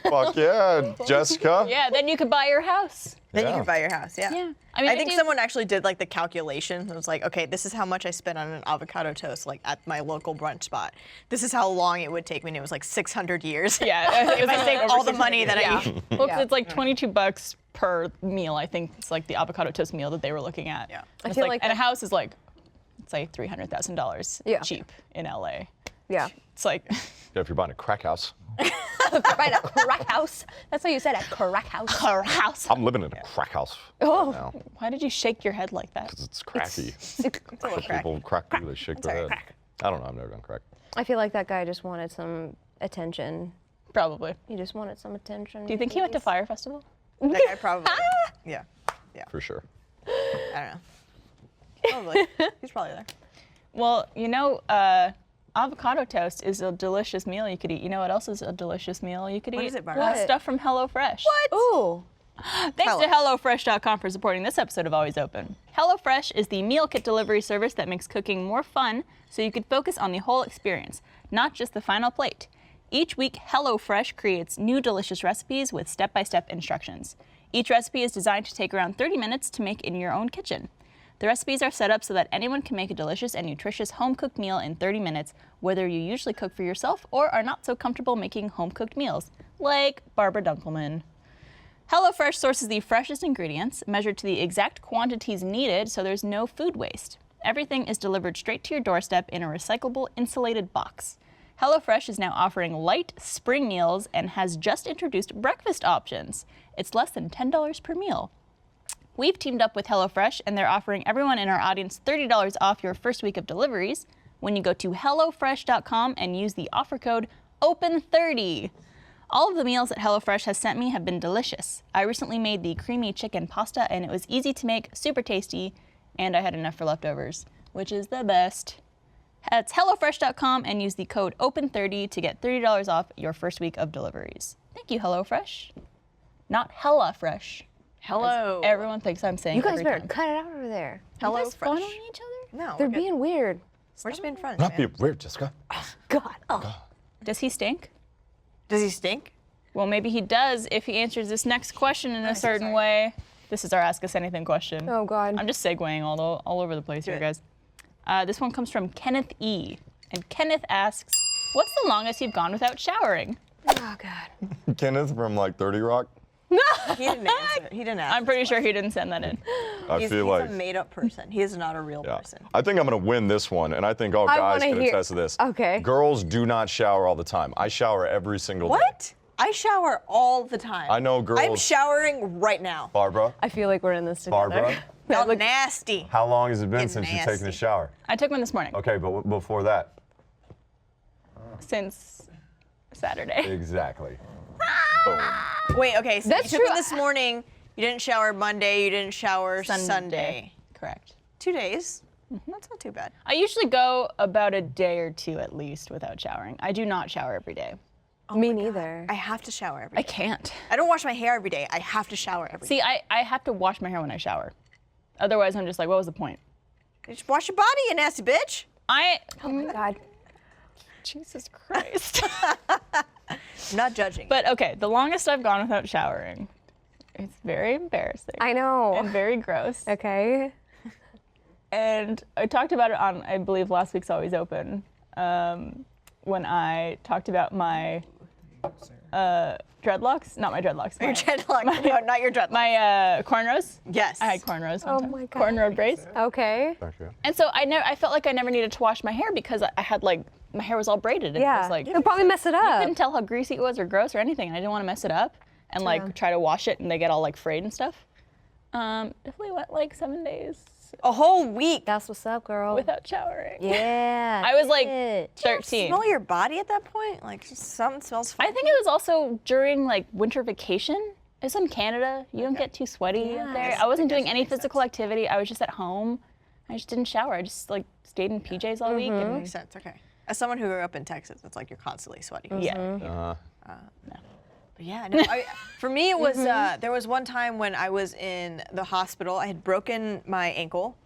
Fuck yeah, Jessica. Yeah, then you could buy your house. Then you Yeah. can buy your house, yeah. Yeah. I mean, I think do- someone actually did like the calculation. It was like, okay, this is how much I spent on an avocado toast, like at my local brunch spot. This is how long it would take me, and it was like 600 years. Yeah, If I saved all the money that I eat. Well, 'cause it's like $22 per meal. I think it's like the avocado toast meal that they were looking at. Yeah. It's feel like and a that- house is like, let's say $300,000 Yeah. cheap in LA. Yeah. It's like, Yeah, if you're buying a crack house. Right, a crack house. That's what you said, a crack house. our house. I'm living in a crack house Oh. now Why did you shake your head like that? because it's cracky. It's a little crack. People crack, they shake their head. crack. I don't know. I've never done crack. I feel like that guy just wanted some attention. Probably. He just wanted some attention. Do you think he went to Fire Festival? That guy probably. Yeah. For sure. I don't know. Probably. He's probably there. Well, you know, avocado toast is a delicious meal you could eat. You know what else is a delicious meal you could What eat? is it, Barbara? What? Stuff from HelloFresh. Ooh. Thanks Tell to us. HelloFresh.com for supporting this episode of Always Open. HelloFresh is the meal kit delivery service that makes cooking more fun so you can focus on the whole experience, not just the final plate. Each week, HelloFresh creates new delicious recipes with step-by-step instructions. Each recipe is designed to take around 30 minutes to make in your own kitchen. The recipes are set up so that anyone can make a delicious and nutritious home-cooked meal in 30 minutes, whether you usually cook for yourself or are not so comfortable making home-cooked meals, like Barbara Dunkelman. HelloFresh sources the freshest ingredients, measured to the exact quantities needed so there's no food waste. Everything is delivered straight to your doorstep in a recyclable, insulated box. HelloFresh is now offering light spring meals and has just introduced breakfast options. It's less than $10 per meal. We've teamed up with HelloFresh, and they're offering everyone in our audience $30 off your first week of deliveries when you go to HelloFresh.com and use the offer code OPEN30. All of the meals that HelloFresh has sent me have been delicious. I recently made the creamy chicken pasta, and it was easy to make, super tasty, and I had enough for leftovers, which is the best. That's HelloFresh.com and use the code OPEN30 to get $30 off your first week of deliveries. Thank you, HelloFresh. Not HelloFresh. Hello. Everyone thinks I'm saying You guys every better time. cut it out over there. Are you Hello, guys Fresh. following each other? No, They're we're good. being weird. We're just being friends, Not man. be weird, Jessica. God. Oh. Does he stink? Does he stink? Well, maybe he does if he answers this next question in a certain way. This is our Ask Us Anything question. Oh, God. I'm just segueing all over the place here, it. guys. This one comes from Kenneth E. And Kenneth asks, what's the longest you've gone without showering? Oh, God. Kenneth from like 30 Rock. He didn't answer. He didn't ask. I'm pretty sure he didn't send that in. I He's feel a like. made-up person. He is not a real Yeah. person. I think I'm going to win this one, and I think all I guys wanna can hear- attest to this. Okay. Girls do not shower all the time. I shower every single day. What? I shower all the time. I know girls. I'm showering right now. Barbara, I feel like we're in this together. Barbara, Y'all nasty. how long has it been It's since you've taken a nasty. shower? I took one this morning, Okay, but before that? since Saturday. Exactly. Boom. Wait, okay, so That's you took true. one this morning. You didn't shower Monday. You didn't shower Sunday. Correct. 2 days. That's not too bad. I usually go about a day or two at least without showering. I do not shower every day. Me neither. I have to shower every I day. can't. I don't wash my hair every day. I have to shower every day. See, I have to wash my hair when I shower. Otherwise, I'm just like, what was the point? Just wash your body, you nasty bitch. Oh, my God. Jesus Christ. I'm not judging. But okay, the longest I've gone without showering. It's very embarrassing. I know. And very gross. Okay. And I talked about it on, I believe, last week's Always Open. when I talked about my dreadlocks. Not my dreadlocks. Your dreadlocks. No, not your dreadlocks. My cornrows. Yes. I had cornrows one time. my God. Cornrow braids. Okay. Okay. And so I felt like I never needed to wash my hair because I had like, my hair was all braided. And it Yeah. was like, It'll probably mess it I up. couldn't tell how greasy it was or gross or anything. And I didn't want to mess it up and like try to wash it and they get all like frayed and stuff. Definitely went like 7 days A whole week. That's what's up, girl. without showering. Yeah. I was like shit. 13. Smell your body at that point? Like something smells funny. I think it was also during like winter vacation. It's in Canada. You don't get too sweaty out there. I wasn't doing any physical activity. I was just at home. I just didn't shower. I just like stayed in PJs all week. And, Makes sense. Okay. As someone who grew up in Texas, it's like you're constantly sweating. yeah. But yeah, no, for me it was, there was one time when I was in the hospital. I had broken my ankle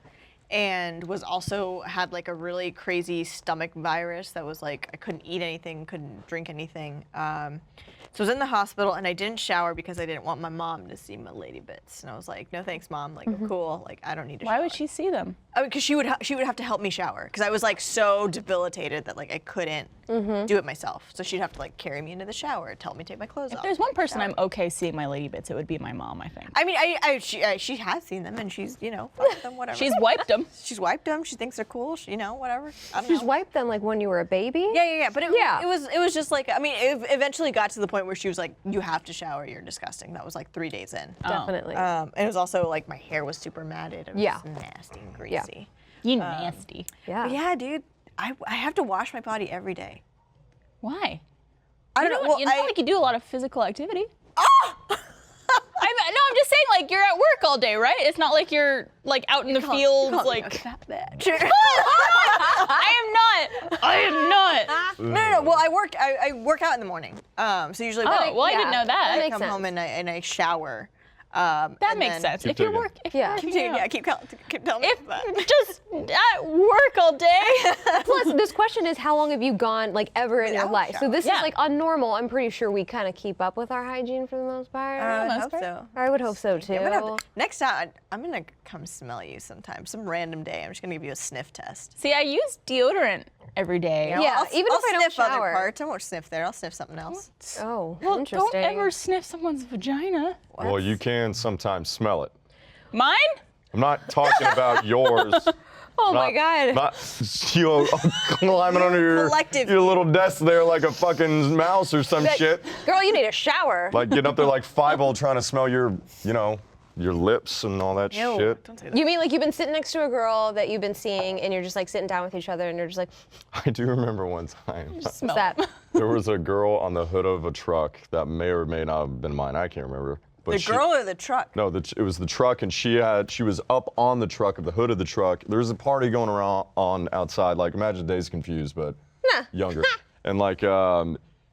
and was also had like a really crazy stomach virus that was like, I couldn't eat anything, couldn't drink anything. So I was in the hospital and I didn't shower because I didn't want my mom to see my lady bits. And I was like, no thanks, Mom. Like, I'm cool. Like, I don't need to shower. Why would she see them? Because she would have to help me shower because I was like so debilitated that like I couldn't do it myself. So she'd have to like carry me into the shower, tell me to take my clothes off. There's one person I'm okay seeing my lady bits. It would be my mom, I think. I mean, she has seen them and she's, you know, fine with them, whatever. She's wiped them. She's wiped them. She thinks they're cool. You know, whatever. I don't She's know. wiped them like when you were a baby? Yeah. But it Yeah. was just like, I mean, it eventually got to the point where she was like, you have to shower. You're disgusting. That was like 3 days in. Definitely. And it was also like my hair was super matted. It was Yeah. just nasty and greasy. You nasty. yeah. But yeah, dude. I have to wash my body every day. Why? I You don't know. don't, Well, it's not like you do a lot of physical activity. I'm just saying, like, you're at work all day, right? It's not like you're like out in the fields, like. fat bitch. I am not. No. Well, I work out in the morning. So usually when Oh, well, I didn't know that. I makes come sense. home and I shower. That and makes then- sense. Keep If you digging. work, if Yeah. you're Keep working doing, out. yeah, keep telling me If that. just at work all day. Plus, this question is how long have you gone like ever in your Without life? So this Yeah. is like unnormal. I'm pretty sure we kind of keep up with our hygiene for the most part. I most hope part. so. I would hope so too. I'm gonna have to- next time, I'm gonna come smell you sometime, some random day. I'm just gonna give you a sniff test. See, I use deodorant every day. Yeah, I'll, even I'll if I don't sniff shower. other parts. I won't sniff there. I'll sniff something else. Oh, Well, interesting. don't ever sniff someone's vagina. Well, you can sometimes smell it. Mine? I'm not talking about yours. Oh my God. Not you know, climbing under Collective. your little desk there like a fucking mouse or some shit. Girl, you need a shower. Like getting up there like 5-0 trying to smell your, you know, your lips and all that Ew, shit. don't say that. You mean like you've been sitting next to a girl that you've been seeing and you're just like sitting down with each other and you're just like, I do remember one time. what's that? There was a girl on the hood of a truck that may or may not have been mine. I can't remember. But The girl or the truck? No, it was the truck, and she was up on the truck, of the hood of the truck. There was a party going on outside, like imagine Days Confused, but younger. And like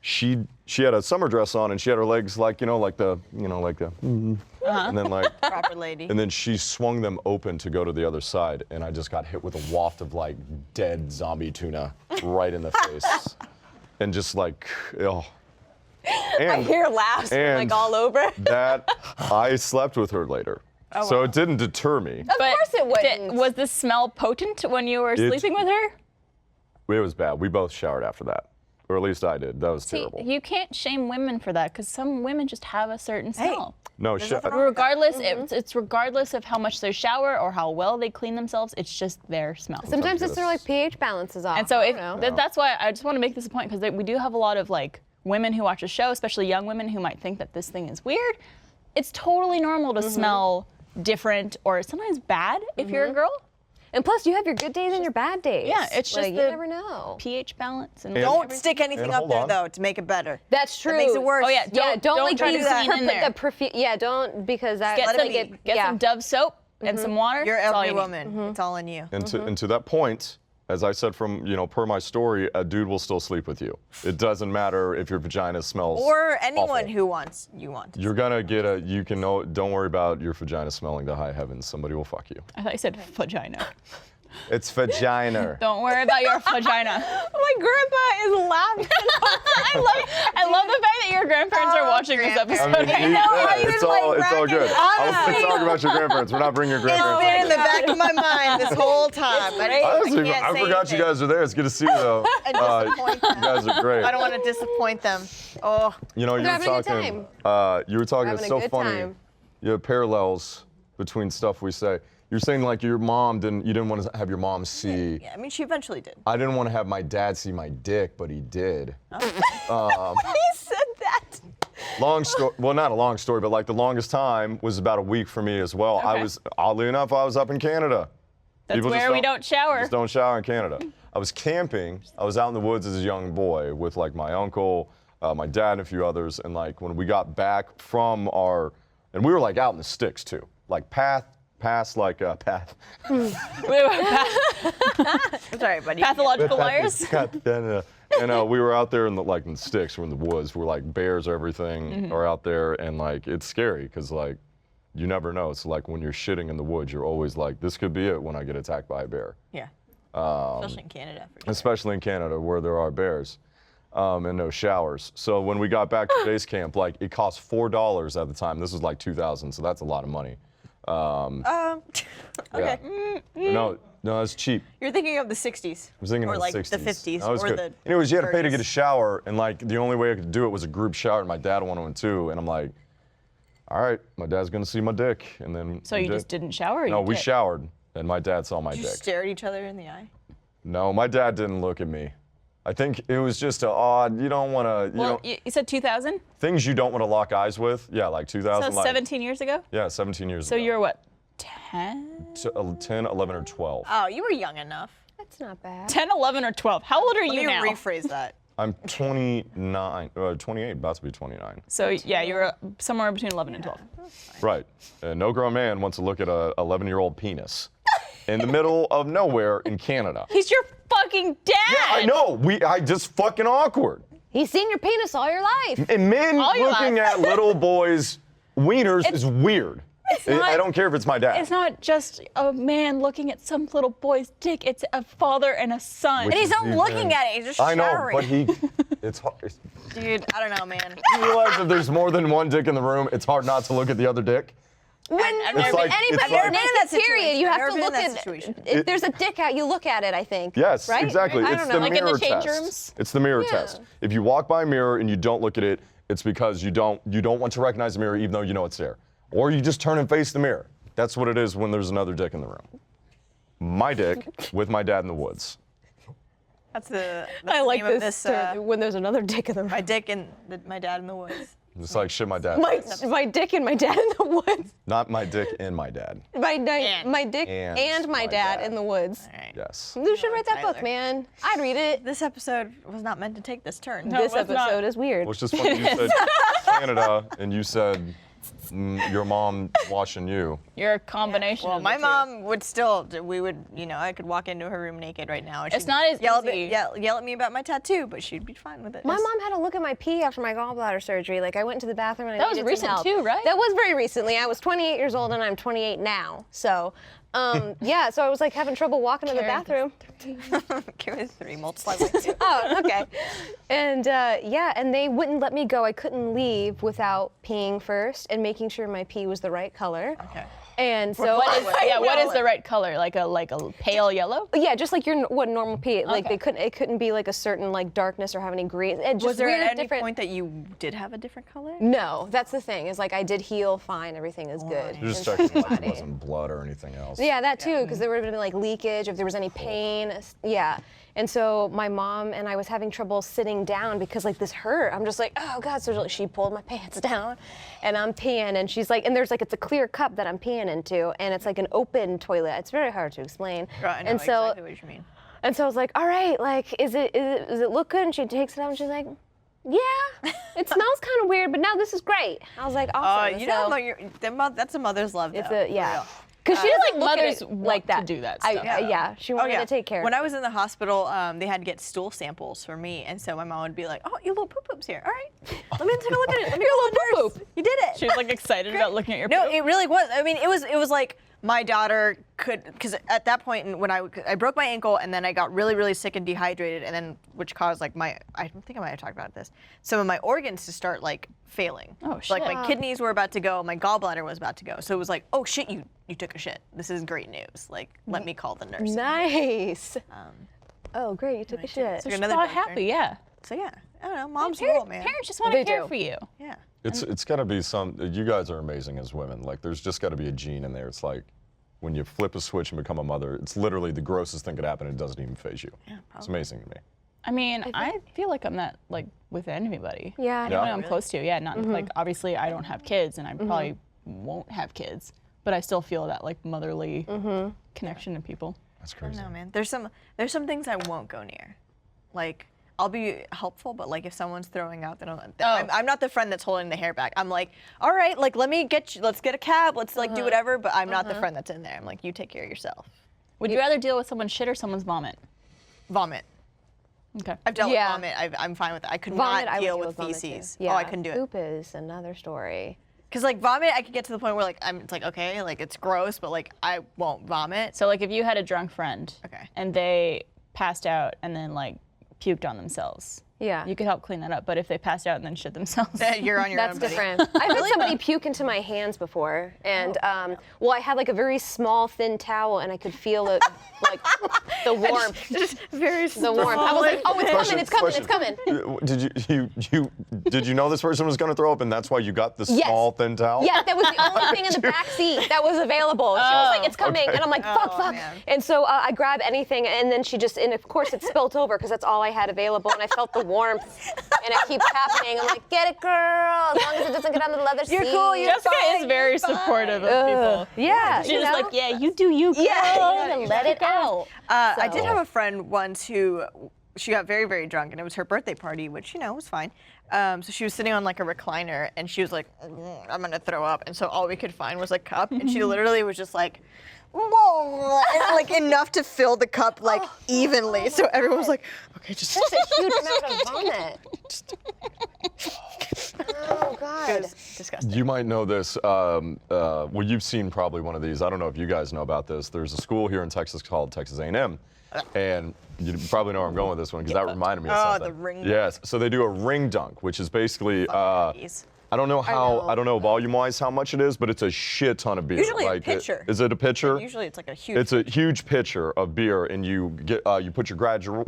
she had a summer dress on, and she had her legs like and then like Proper lady. and then she swung them open to go to the other side, and I just got hit with a waft of like dead zombie tuna right in the face, and just like oh. And, I hear laughs from, like all over. that I slept with her later. So it didn't deter me. Of course it wouldn't. Was the smell potent when you were sleeping with her? It was bad. We both showered after that. Or at least I did. That was See, terrible. you can't shame women for that because some women just have a certain smell. No, nothing wrong. Regardless, it's regardless of how much they shower or how well they clean themselves. It's just their smell. Sometimes it's their like pH balance is off. And so I if don't know. that's why I just want to make this a point because we do have a lot of like women who watch the show, especially young women who might think that this thing is weird. It's totally normal to smell different or sometimes bad if you're a girl. And plus, you have your good days and your bad days. Yeah, it's just like, you the never know. pH balance and Don't everything. stick anything And up hold there on. though to make it better. That's true. That makes it worse. Oh yeah, Don't like try to use clean in there. don't because that Get let some, it get get some Dove soap and some water. You're That's all every you need. woman. It's all in you. And to that point, as I said from, per my story, a dude will still sleep with you. It doesn't matter if your vagina smells Or anyone awful. who wants you want. You're gonna get don't worry about your vagina smelling to high heavens. Somebody will fuck you. I thought you said vagina. It's vagina. Don't worry about your vagina. My grandpa is laughing. I love the fact that your grandparents are watching this episode. It's all good. I was just talking about your grandparents. We're not bringing your grandparents. It's been in the back of my mind this whole time. Honestly, I forgot you guys are there. It's good to see you, though. And disappoint them. You guys are great. I don't want to disappoint them. Oh. You know, We're having a good time. You were talking. Having It's a so good funny. time. You have parallels between stuff we say. You're saying like your mom you didn't want to have your mom see. Yeah, I mean, she eventually did. I didn't want to have my dad see my dick, but he did. He said that. Long story. Well, not a long story, but like the longest time was about a week for me as well. I Okay. was, oddly enough, I was up in Canada. That's People just where we don't shower. Just don't shower in Canada. I was camping. I was out in the woods as a young boy with like my uncle, my dad, and a few others. And like when we got back from and we were like out in the sticks too, like path. Pathological liars. And we were out there in the sticks. We're in the woods. We're like bears or everything are out there, and like it's scary because like you never know. It's like when you're shitting in the woods, you're always like, this could be it when I get attacked by a bear. Yeah. Especially in Canada. For sure. Especially in Canada where there are bears and no showers. So when we got back to base camp, like it cost $4 at the time. This was like 2000, so that's a lot of money. Okay. Yeah. No, it's cheap. You're thinking of the 60s. I was thinking or of like the 60s. the 50s. That was or good. the Anyways, you had to pay to 30s. get a shower, and like the only way I could do it was a group shower, and my dad wanted one too. And I'm like, all right, my dad's gonna see my dick, and then. So you just didn't shower? Or No, you we did? showered, and my dad saw my Did you dick. stare at each other in the eye? No, my dad didn't look at me. I think it was just a odd. You don't want to. Well, you said 2000? Things you don't want to lock eyes with. Yeah, like 2000. So like, 17 years ago? Yeah, 17 years So ago. you're what, 10? 10, 11, or 12. Oh, you were young enough. That's not bad. 10, 11, or 12. How old are Let you me now? rephrase that. I'm 29, 28, about to be 29. So yeah, you're somewhere between 11 and 12. Right. And no grown man wants to look at a 11-year-old penis in the middle of nowhere in Canada. He's your fucking dad! Yeah, I know. I just fucking awkward. He's seen your penis all your life. And men All your looking life. at little boys' wieners is weird. not- I don't care if it's my dad. It's not just a man looking at some little boy's dick, it's a father and a son. Which And he's is not looking at it. He's just I know, showering. but it's hard. Dude, I don't know, man. You realize if there's more than one dick in the room, it's hard not to look at the other dick? I've It's never like- been, it's I've never like- been in that situation. Period. You I've have never to been in look that at. situation. If there's a dick out, you look at it. I think. Yes, right? exactly. I It's don't the know. Like in mirror the change test. rooms? It's the mirror Yeah. test. If you walk by a mirror and you don't look at it, it's because you don't want to recognize the mirror even though you know it's there. Or you just turn and face the mirror. That's what it is when there's another dick in the room. My dick with my dad in the woods. That's the I like name of this. this when there's another dick in the room. my dick and my dad in the woods. It's like shit my dad. My dick and my dad in the woods. Not my dick and my dad. My And. dick And and my my dad dad. in the woods. All right. Yes. You should write that Tyler. book, man. I'd read it. This episode was not meant to take this turn. No. This it's not. episode is weird. Well, it's just funny you said Canada and you said your mom watching you. You're a combination Well, of my the two. mom would still. We would. I could walk into her room naked right now. And It's she'd not as yell easy. Yell at me about my tattoo, but she'd be fine with it. My mom had to look at my pee after my gallbladder surgery. Like I went to the bathroom and I That was needed recent some help. too, right? That was very recently. I was 28 years old and I'm 28 now. So, yeah. So I was like having trouble walking to the Karen. bathroom. Give me 3 multiply by 2. Oh, okay. And yeah, and they wouldn't let me go. I couldn't leave without peeing first and making sure my pee was the right color. Okay. And so What is know the it. right color? Like a pale yellow? yeah, just like what normal pee. Like Okay. it couldn't be like a certain like darkness or have any green. It just Was there weird at any different. point that you did have a different color? No, that's the thing. Is like I did heal fine. Everything is good. You're just inside checking my like it body. wasn't blood or anything else. Yeah, that too, because there would have been like leakage if there was any pain. Yeah. And so my mom and I was having trouble sitting down because like this hurt. I'm just like, oh God. So she pulled my pants down and I'm peeing and she's like, and there's like, it's a clear cup that I'm peeing into and it's like an open toilet. It's very hard to explain. Right, I know and so, exactly what you mean. and so I was like, all right, like, does it look good? And she takes it out and she's like, yeah, it smells kind of weird, but no, this is great. I was like, awesome. You So know, that's a mother's love. it's though, a, yeah. for real. Because she I feel doesn't like look at mothers it want like to that. do that stuff. Yeah, she wanted to take care of When it. I was in the hospital, they had to get stool samples for me, and so my mom would be like, "Oh, your little poop poop's here. All right, let me take a look at it. Let me Your go little first. poop. You did it." She was like excited about looking at your No, poop. it really was. I mean, it was like my daughter could, because at that point when I broke my ankle and then I got really, really sick and dehydrated, and then which caused like I don't think I might have talked about this, some of my organs to start like failing. Oh, shit. Like my kidneys were about to go, my gallbladder was about to go. So it was like, oh shit, you took a shit. This is great news. Like, let me call the nurse. Nice. Oh, great, you took a shit. So she's another all doctor. happy, yeah. So yeah, I don't know, mom's Parents, rule, man. parents just want to They care do. for you. Yeah. It's got to be you guys are amazing as women. Like, there's just got to be a gene in there. It's like when you flip a switch and become a mother, it's literally the grossest thing could happen. It doesn't even phase you. Yeah, It's probably. amazing to me. I mean, I feel like I'm not like with anybody. Yeah. Anyone Yeah. I'm close to, yeah. Not like obviously I don't have kids, and I probably won't have kids, but I still feel that like motherly connection to people. That's I crazy. don't know, man. There's some things I won't go near. Like, I'll be helpful, but like if someone's throwing up, then I'm not the friend that's holding the hair back. I'm like, all right, like let's get a cab, let's like do whatever, but I'm not the friend that's in there. I'm like, you take care of yourself. Would you rather deal with someone's shit or someone's vomit? Vomit. Okay. I've dealt Yeah. with vomit. I'm fine with that. I could Vomit, I not would deal with vomit, too. feces. Yeah. Oh, I couldn't do it. Poop is another story. Cause like vomit, I could get to the point where like it's like okay, like it's gross, but like I won't vomit. So like if you had a drunk friend Okay. and they passed out and then like puked on themselves, Yeah. you could help clean that up. But if they passed out and then shit themselves, You're on your That's own. buddy. different. I've had somebody puke into my hands before, and well, I had like a very small, thin towel, and I could feel it, like the warmth. Just very The warmth. I was like, oh, it's coming, it's coming, it's coming. Did you know this person was going to throw up, and that's why you got the Yes. small thin towel? Yeah, that was the only thing in the back seat that was available. She was like, it's coming, and I'm like, fuck, fuck. man. And so I grab anything, and then and of course it spilt over because that's all I had available, and I felt the warmth, and it keeps happening. I'm like, get it, girl, as long as it doesn't get on the leather seat. You're cool, you're Jessica is very supportive of people. Yeah, She's you just know? like, yeah, you do you, girl. Yeah, and let it out. I did have a friend once who she got very, very drunk, and it was her birthday party, which was fine. So she was sitting on like a recliner, and she was like, "I'm gonna throw up," and so all we could find was a cup, and she literally was just like, "Whoa," and, like enough to fill the cup like evenly. So everyone was like, "Okay, just." That's a huge amount of vomit. Oh, God. It was disgusting. You might know this. Well, you've seen probably one of these. I don't know if you guys know about this. There's a school here in Texas called Texas A&M, and you probably know where I'm going with this one because that reminded me of Oh, something. the ring Yes. So they do a ring dunk, which is basically Jeez. I don't know how know. I don't know volume-wise how much it is, but it's a shit ton of beer. Usually a Like, pitcher. Is it a pitcher? Usually it's like a huge. It's a huge pitcher of beer, and you get you put your your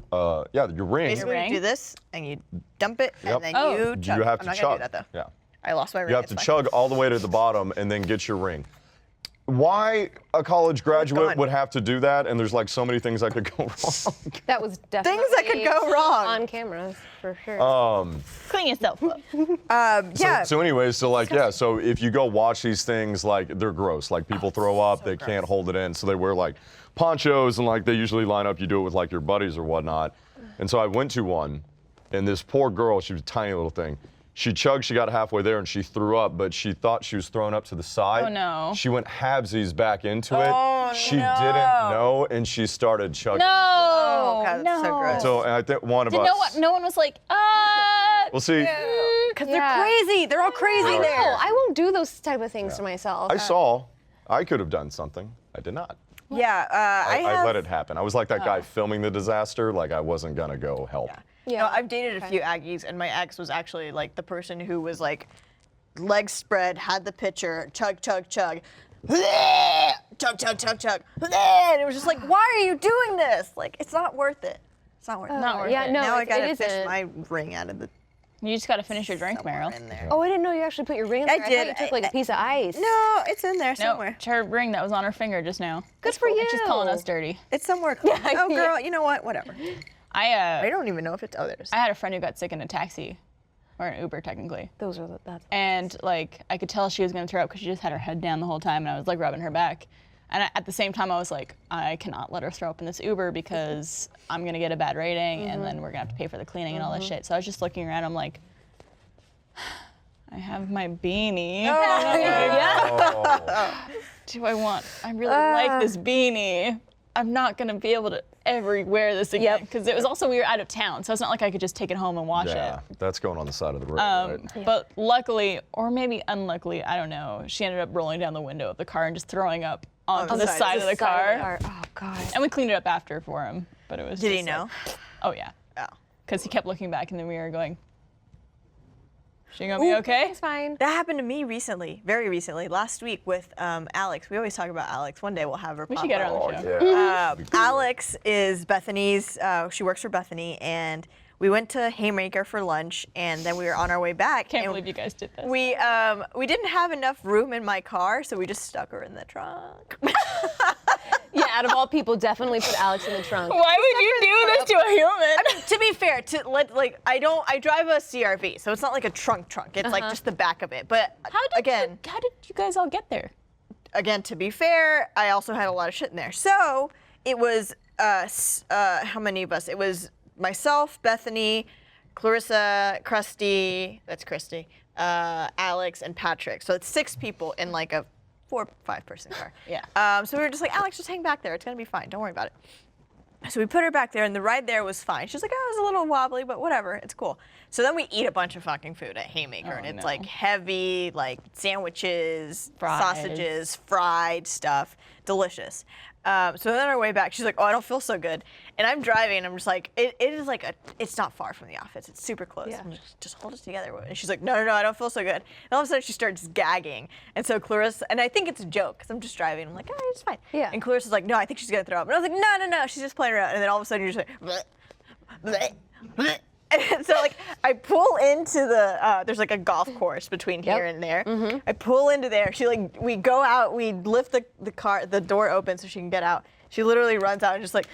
ring. Basically, ring? you do this, and you dump it, Yep. and then Oh. you chug. You have I'm to not chug. gonna do that though. Yeah. I lost my ring. You have it's to fine. chug all the way to the bottom and then get your ring. Why a college graduate God. would have to do that, and there's like so many things that could go wrong. That was definitely that could go wrong. on camera, for sure. Clean yourself up. Yeah. So anyways, so if you go watch these things, like they're gross. Like people throw up, they can't hold it in, so they wear like ponchos and like they usually line up. You do it with like your buddies or whatnot. And so I went to one, and this poor girl, she was a tiny little thing. She chugged, she got halfway there, and she threw up, but she thought she was throwing up to the side. Oh, no. She went halvesies back into it. Oh, She no. didn't know, and she started chugging. No. Oh, God, that's so no. gross. So and I think one of Did us. no one was like, Well, see, Because Yeah. they're crazy. They're all crazy No, there. I won't do those type of things to myself. I could have done something. I did not. Yeah. I let it happen. I was like that guy filming the disaster. Like I wasn't gonna go help. You know, I've dated a few Aggies, and my ex was actually like the person who was like, legs spread, had the pitcher, chug, chug, chug, chug, chug, chug, chug, and it was just like, why are you doing this? Like, it's not worth it. It's not worth it. Not worth yeah, it. no, Now I it gotta fish isn't. my ring out of the You just gotta finish your drink, somewhere Meryl. in there. Oh, I didn't know you actually put your ring in I there. did. thought you took like a piece of ice. No, it's in there No, somewhere. it's her ring that was on her finger just now. Good for you. She's calling us dirty. It's somewhere close. Yeah, Oh, girl, you know what? Whatever. I I don't even know if it's. Oh, there it is. had a friend who got sick in a taxi, or an Uber technically. Those are that's. And like I could tell she was gonna throw up because she just had her head down the whole time, and I was like rubbing her back. And at the same time, I was like, I cannot let her throw up in this Uber because I'm gonna get a bad rating, and then we're gonna have to pay for the cleaning and all that shit. So I was just looking around. I'm like, I have my beanie. Do I want? I really like this beanie. I'm not gonna be able to ever wear this again because it was also we were out of town, so it's not like I could just take it home and wash Yeah, it. that's going on the side of the road, right? But luckily, or maybe unluckily, I don't know, she ended up rolling down the window of the car and just throwing up onto the side of the car. Oh God. And we cleaned it up after for him, but it was Did just he know? like, oh yeah. Oh. Because he kept looking back in the mirror going, she gonna be okay? It's fine. That happened to me recently, very recently, last week with Alex. We always talk about Alex. One day we'll have her. We pop should get her up. on the show. Alex is Bethany's. She works for Bethany, and we went to Haymaker for lunch, and then we were on our way back. Can't and believe you guys did this. we didn't have enough room in my car, so we just stuck her in the trunk. Yeah, out of all people, definitely put Alex in the trunk. Why would you do this to a human? To be fair, I drive a CRV, so it's not like a trunk. It's like just the back of it. But How did you guys all get there? Again, to be fair, I also had a lot of shit in there. So it was how many of us? It was myself, Bethany, Clarissa, Krusty, that's Christy, Alex, and Patrick. So it's 6 people in like a 4 or 5 person car. Yeah. So we were just like, Alex, just hang back there. It's gonna be fine. Don't worry about it. So we put her back there, and the ride there was fine. She's like, oh, it was a little wobbly, but whatever, it's cool. So then we eat a bunch of fucking food at Haymaker, and it's like heavy, like sandwiches, sausages, fried stuff, delicious. So then on our way back, she's like, oh, I don't feel so good. And I'm driving, and I'm just like, it is like it's not far from the office. It's super close. Yeah. I'm just hold us together. And she's like, no, I don't feel so good. And all of a sudden, she starts gagging. And so Clarissa, and I think it's a joke, because I'm just driving. I'm like, oh, it's fine. Yeah. And Clarissa's like, no, I think she's going to throw up. And I was like, no, she's just playing around. And then all of a sudden, you're just like, bleh, bleh, bleh. And so like I pull into the there's like a golf course between here and there. I pull into there. We go out. We lift the door open so she can get out. She literally runs out and just like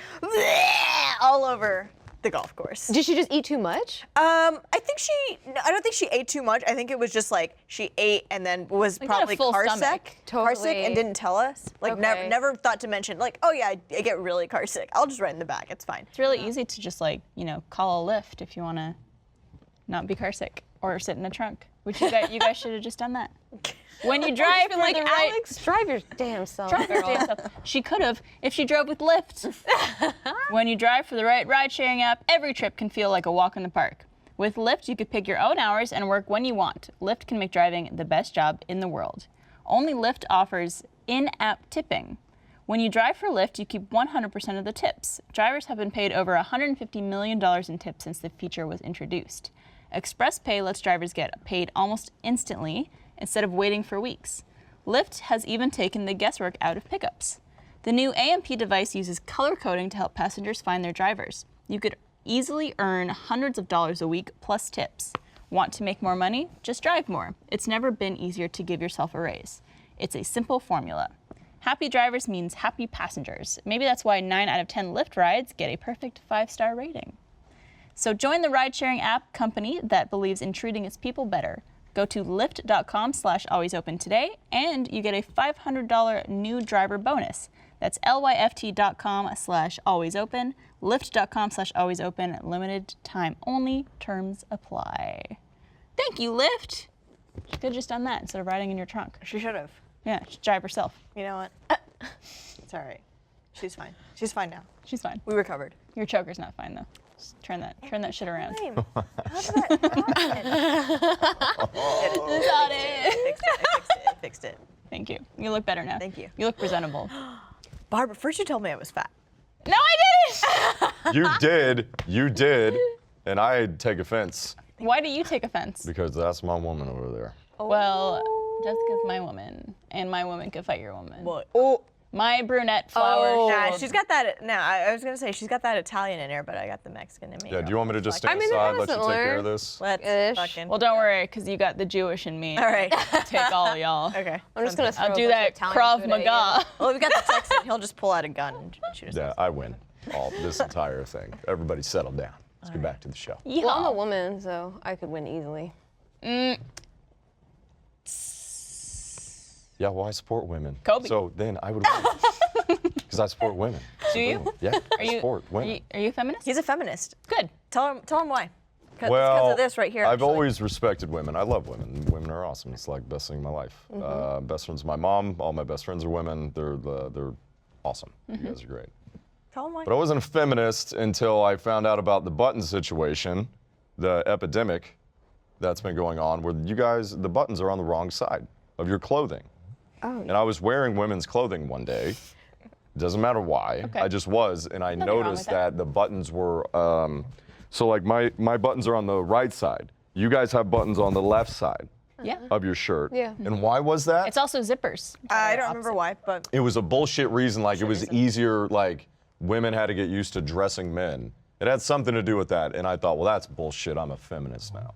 all over the golf course. Did she just eat too much? I don't think she ate too much. I think it was just like she ate and then was Like, probably had a full car stomach. sick, Totally. and didn't tell us. Like Okay. never thought to mention like, oh yeah, I get really car sick. I'll just ride in the back. It's fine. It's really easy to just like, call a Lyft if you want to not be car sick or sit in a trunk. Which you guys should have just done that. When you drive for like, the right, Alex, drive your damn self. drive your damn self. She could have if she drove with Lyft. When you drive for the right ride-sharing app, every trip can feel like a walk in the park. With Lyft, you could pick your own hours and work when you want. Lyft can make driving the best job in the world. Only Lyft offers in-app tipping. When you drive for Lyft, you keep 100% of the tips. Drivers have been paid over $150 million in tips since the feature was introduced. Express Pay lets drivers get paid almost instantly instead of waiting for weeks. Lyft has even taken the guesswork out of pickups. The new AMP device uses color coding to help passengers find their drivers. You could easily earn hundreds of dollars a week plus tips. Want to make more money? Just drive more. It's never been easier to give yourself a raise. It's a simple formula. Happy drivers means happy passengers. Maybe that's why 9 out of 10 Lyft rides get a perfect 5-star rating. So join the ride-sharing app company that believes in treating its people better. Go to lyft.com/alwaysopen today, and you get a $500 new driver bonus. That's lyft.com/alwaysopen, lyft.com/alwaysopen, limited time only, terms apply. Thank you, Lyft. She could have just done that instead of riding in your trunk. She should have. Yeah, just drive herself. You know what? It's all right. She's fine. She's fine now. She's fine. We recovered. Your choker's not fine though. Just turn that shit around. Fine. How did that happen? Got it. I fixed it. Thank you. You look better now. Thank you. You look presentable. Barbara, first you told me I was fat. No, I didn't. You did, and I take offense Why do you take offense? because that's my woman over there. Well, Jessica's my woman, and my woman could fight your woman. Oh. My brunette flower. Nah, she's got that. No, I was gonna say she's got that Italian in her, but I got the Mexican in me. Yeah, do you want me to just stay I mean, they're aside, let you kinda take care of similar. this? Let's Ish. fucking. Well, don't worry, because you got the Jewish in me. All right. Take all of y'all. Okay. I'm just gonna throw I'll a do bunch of that Italian Krav food at you. Maga. Well, we got the Texan. He'll just pull out a gun and shoot us. Yeah, I win all this entire thing. Everybody settle down. Let's get back to the show. Well, I'm a woman, so I could win easily. Yeah, well, I support women. Kobe. So then I would win. Because I support women. Do you? Yeah, Are I you, support are women. you, are you a feminist? He's a feminist. Good. Tell him why. Because Well, of this right here. I've actually. always respected women. I love women. Women are awesome. It's like the best thing in my life. Best friends with my mom. All my best friends are women. They're awesome. You guys are great. Tell him why. But I wasn't a feminist until I found out about the button situation, the epidemic that's been going on, where you guys, the buttons are on the wrong side of your clothing. Oh, And I was wearing women's clothing one day. Doesn't matter why. Okay. I just was, and I Nothing wrong noticed with that. that the buttons were. So like my buttons are on the right side. You guys have buttons on the left side Yeah. of your shirt. Yeah. And why was that? It's also zippers. I don't remember why, but It was a bullshit reason. Like it was reason. easier. Like women had to get used to dressing men. It had something to do with that. And I thought, well, that's bullshit. I'm a feminist now.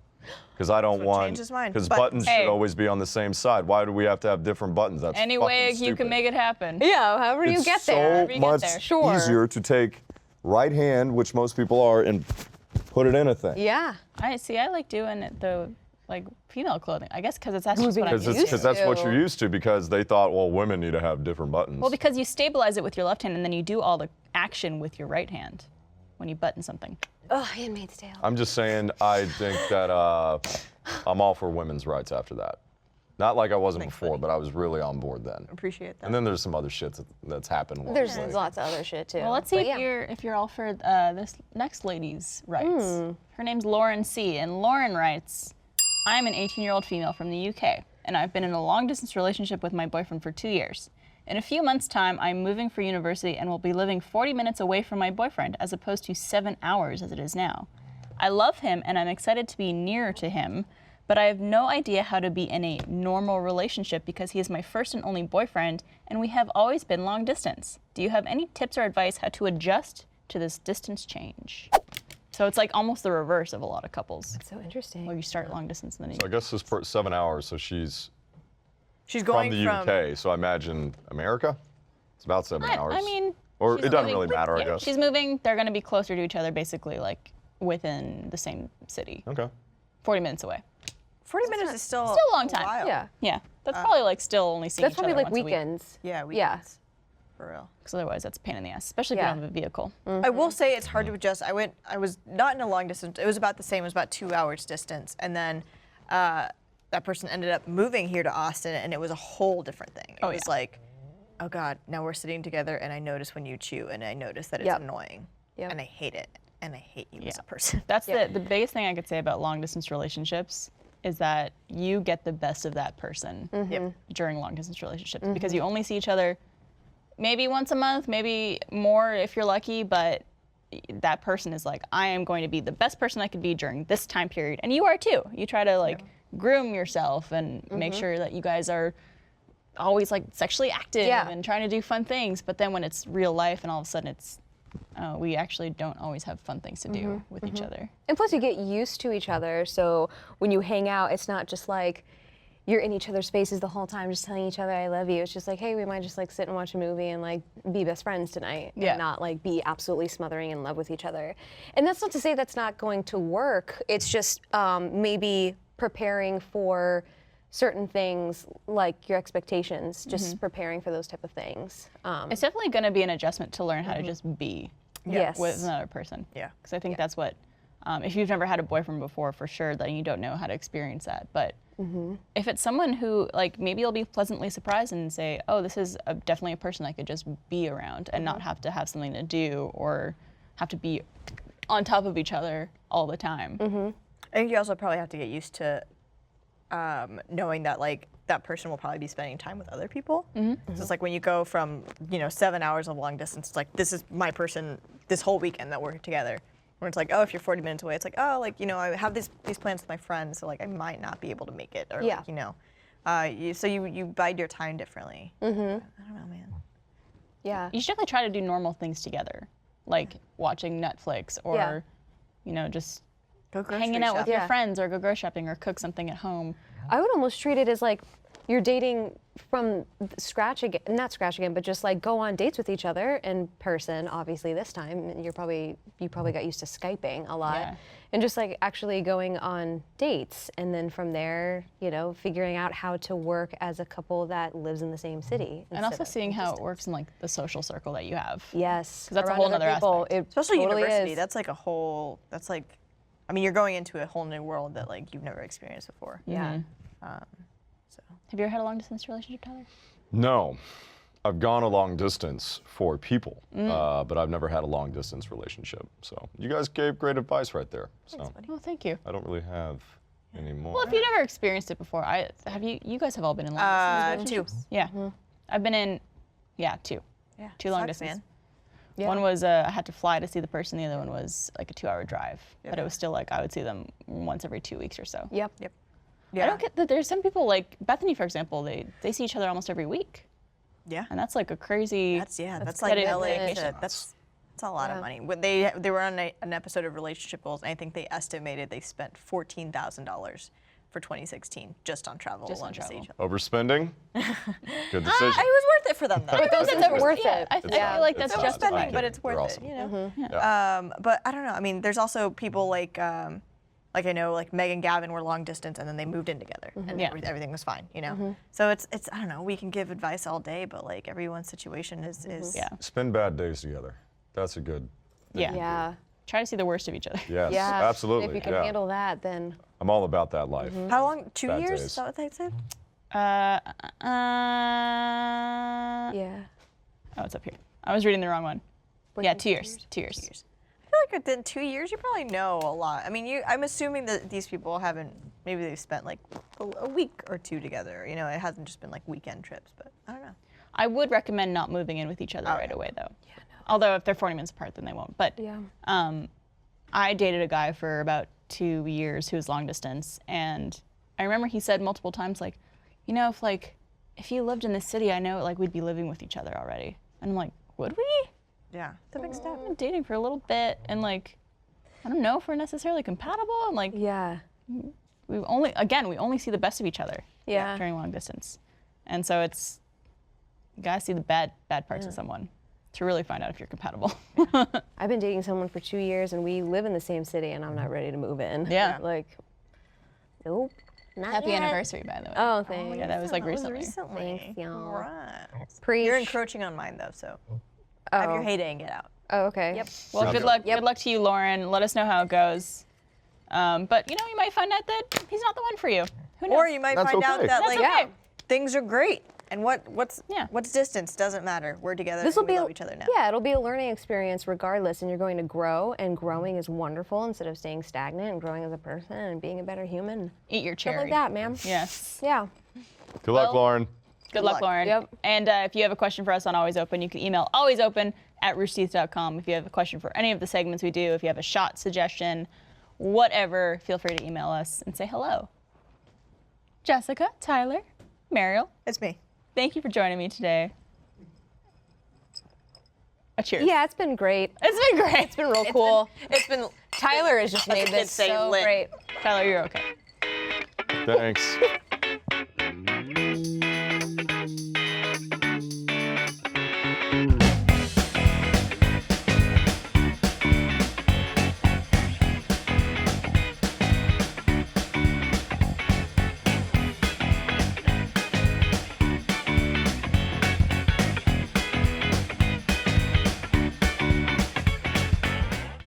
Because I don't what want. changed his mind. Because But- buttons Hey. should always be on the same side. Why do we have to have different buttons? That's Any fucking way you stupid. can make it happen. Yeah, however you It's get so there. you get much there. Sure. easier to take right hand, which most people are, and put it in a thing. Yeah. I see. I like doing it the like female clothing. I guess because that's just what I'm Because used to. that's what to. you're used to. Because they thought, well, women need to have different buttons. Well, because you stabilize it with your left hand and then you do all the action with your right hand when you button something. Oh, Handmaid's Tale. I'm just saying, I think that I'm all for women's rights after that. Not like I wasn't before, but I was really on board then. appreciate that. And then there's some other shit that's happened. along There's the way. lots of other shit too. Well, let's see But if yeah. you're all for this next lady's rights. Her name's Lauren C. And Lauren writes, I'm an 18-year-old female from the UK, and I've been in a long-distance relationship with my boyfriend for 2 years. In a few months' time, I'm moving for university and will be living 40 minutes away from my boyfriend, as opposed to 7 hours as it is now. I love him, and I'm excited to be nearer to him, but I have no idea how to be in a normal relationship because he is my first and only boyfriend, and we have always been long distance. Do you have any tips or advice how to adjust to this distance change? So it's like almost the reverse of a lot of couples. So interesting. Where you start long distance and then So I guess this 7 hours. So she's She's from going the UK. So I imagine America. It's about 7 hours. I mean, or she's it doesn't moving- really matter, I yeah, guess. She's moving. They're going to be closer to each other, basically, like within the same city, Okay. 40 minutes away. 40 minutes is still Still a long time. while. Yeah. Yeah, that's probably like still only seeing That's each probably other like once a week. weekends. Yeah, we Yeah. for real. Because otherwise, that's a pain in the ass, especially if Yeah. you don't have a vehicle. I will say it's hard to adjust. I was not in a long distance. It was about the same. It was about 2 hours distance, and then that person ended up moving here to Austin, and it was a whole different thing. It Oh, was yeah. like, oh God, now we're sitting together, and I notice when you chew, and I notice that it's Yep. annoying, Yep. and I hate it, and I hate you as Yeah. a person. That's Yeah. the biggest thing I could say about long distance relationships is that you get the best of that person Yep. during long distance relationships because you only see each other maybe once a month, maybe more if you're lucky, but that person is like, I am going to be the best person I could be during this time period. And you are too. You try to like groom yourself and make sure that you guys are always like sexually active Yeah. and trying to do fun things. But then when it's real life and all of a sudden it's, we actually don't always have fun things to do with each other. And plus, you get used to each other. So when you hang out, it's not just like you're in each other's faces the whole time, just telling each other I love you. It's just like, hey, we might just like sit and watch a movie and like be best friends tonight, Yeah. and not like be absolutely smothering in love with each other. And that's not to say that's not going to work. It's just maybe preparing for certain things like your expectations, just preparing for those type of things. It's definitely going to be an adjustment to learn how to just be Yes. with another person. Yeah. Because I think that's what, if you've never had a boyfriend before, for sure, then you don't know how to experience that. But if it's someone who, like, maybe you'll be pleasantly surprised and say, oh, this is definitely a person I could just be around and not have to have something to do or have to be on top of each other all the time. I think you also probably have to get used to knowing that like that person will probably be spending time with other people. So it's like when you go from 7 hours of long distance, it's like this is my person this whole weekend that we're together. When it's like, oh, if you're 40 minutes away, it's like, oh, like I have these plans with my friends, so like I might not be able to make it, or Yeah. like, so you bide your time differently. I don't know, man. Yeah. You should definitely try to do normal things together, like watching Netflix or, just Go grocery hanging out with shopping. your Yeah. friends or go grocery shopping or cook something at home. I would almost treat it as like you're dating from scratch again, not scratch again, but just like go on dates with each other in person. Obviously, this time you probably got used to Skyping a lot, Yeah. and just like actually going on dates, and then from there, figuring out how to work as a couple that lives in the same city. And also instead of seeing how it distance. works in like the social circle that you have. Yes, 'Cause that's a around whole other nother people, aspect. It Especially totally university. is. That's like a whole. That's like, I mean, you're going into a whole new world that like you've never experienced before. yeah. So Have you ever had a long distance relationship, Tyler? No. I've gone a long distance for people, but I've never had a long distance relationship. So you guys gave great advice right there. So Oh, thank you. I don't really have anymore. Well, if you've never experienced it before, you guys have all been in long distance Two. relationships? Yeah. I've been in, two. Yeah. Two long sucks, distance. man. Yeah. One was I had to fly to see the person. The other one was like a 2-hour drive. But it was still like I would see them once every 2 weeks or so. Yep. Yep. I Yeah. don't get that. There's some people like Bethany, for example. They see each other almost every week, Yeah. and that's like a crazy. That's like dedicated LA. vacation. That's a lot of money. When they were on an episode of Relationship Goals, and I think they estimated they spent $14,000 for 2016 just on travel Just on alone to see travel. each other. Overspending? Good It decision. was worth it for them though. But those things are worth it. I feel like It's that's not. justified. Overspending, but kidding. it's They're worth awesome. it, you know. Yeah. But I don't know. I mean, there's also people like I know like Meg and Gavin were long distance and then they moved in together and Yeah. everything was fine, you know. So it's I don't know. We can give advice all day, but like everyone's situation is Yeah. Spend bad days together. That's a good. Yeah. Yeah. Try to see the worst of each other. Yes, Yeah. absolutely. If you can yeah. handle that, then I'm all about that life. How long? 2 Bad years? days. Is that what they said? yeah. Oh, it's up here. I was reading the wrong one. Yeah, Boyfriend, 2 years. 2 years. I feel like within 2 years, you probably know a lot. I mean, I'm assuming that these people haven't. Maybe they've spent like a week or two together. You know, it hasn't just been like weekend trips. But I don't know. I would recommend not moving in with each other right away, though. Yeah, no. Although if they're 40 minutes apart, then they won't. But Yeah. I dated a guy for about 2 years who was long distance, and I remember he said multiple times, like, you know, if you lived in this city, I know like we'd be living with each other already. And I'm like, would we? Yeah, it's a big step. We've been dating for a little bit, and like, I don't know if we're necessarily compatible. I'm like, Yeah. we only see the best of each other Yeah. during long distance, and so it's you gotta see the bad parts of someone to really find out if you're compatible. I've been dating someone for 2 years and we live in the same city and I'm not ready to move in. Yeah. Like, nope. Not Happy yet. anniversary, by the way. Oh, thanks. Yeah, that was like recently. Thanks, y'all. Right. Preach. You're encroaching on mine though, so have your heyday and get out. Oh, okay. Yep. Well, Sounds good good. luck. Good luck to you, Lauren. Let us know how it goes. But you know, you might find out that he's not the one for you. Who knows? Or you might That's find okay. out that That's like okay. things are great, and what's Yeah. distance doesn't matter. We're together. This will and we be love each other now. Yeah, it'll be a learning experience regardless, and you're going to grow, and growing is wonderful instead of staying stagnant and growing as a person and being a better human. Eat your Stuff cherry. like that, man. Yes. Yeah. Good luck, Well- Lauren. Good luck, luck. Lauren. Yep. And if you have a question for us on Always Open, you can email alwaysopen@roosterteeth.com. If you have a question for any of the segments we do, if you have a shot suggestion, whatever, feel free to email us and say hello. Jessica, Tyler, Mariel, It's me. thank you for joining me today. A cheers. Yeah, it's been great. It's been great. It's been real cool. It's been. Tyler has just made kids this say so lit. great. Tyler, you're okay. Thanks.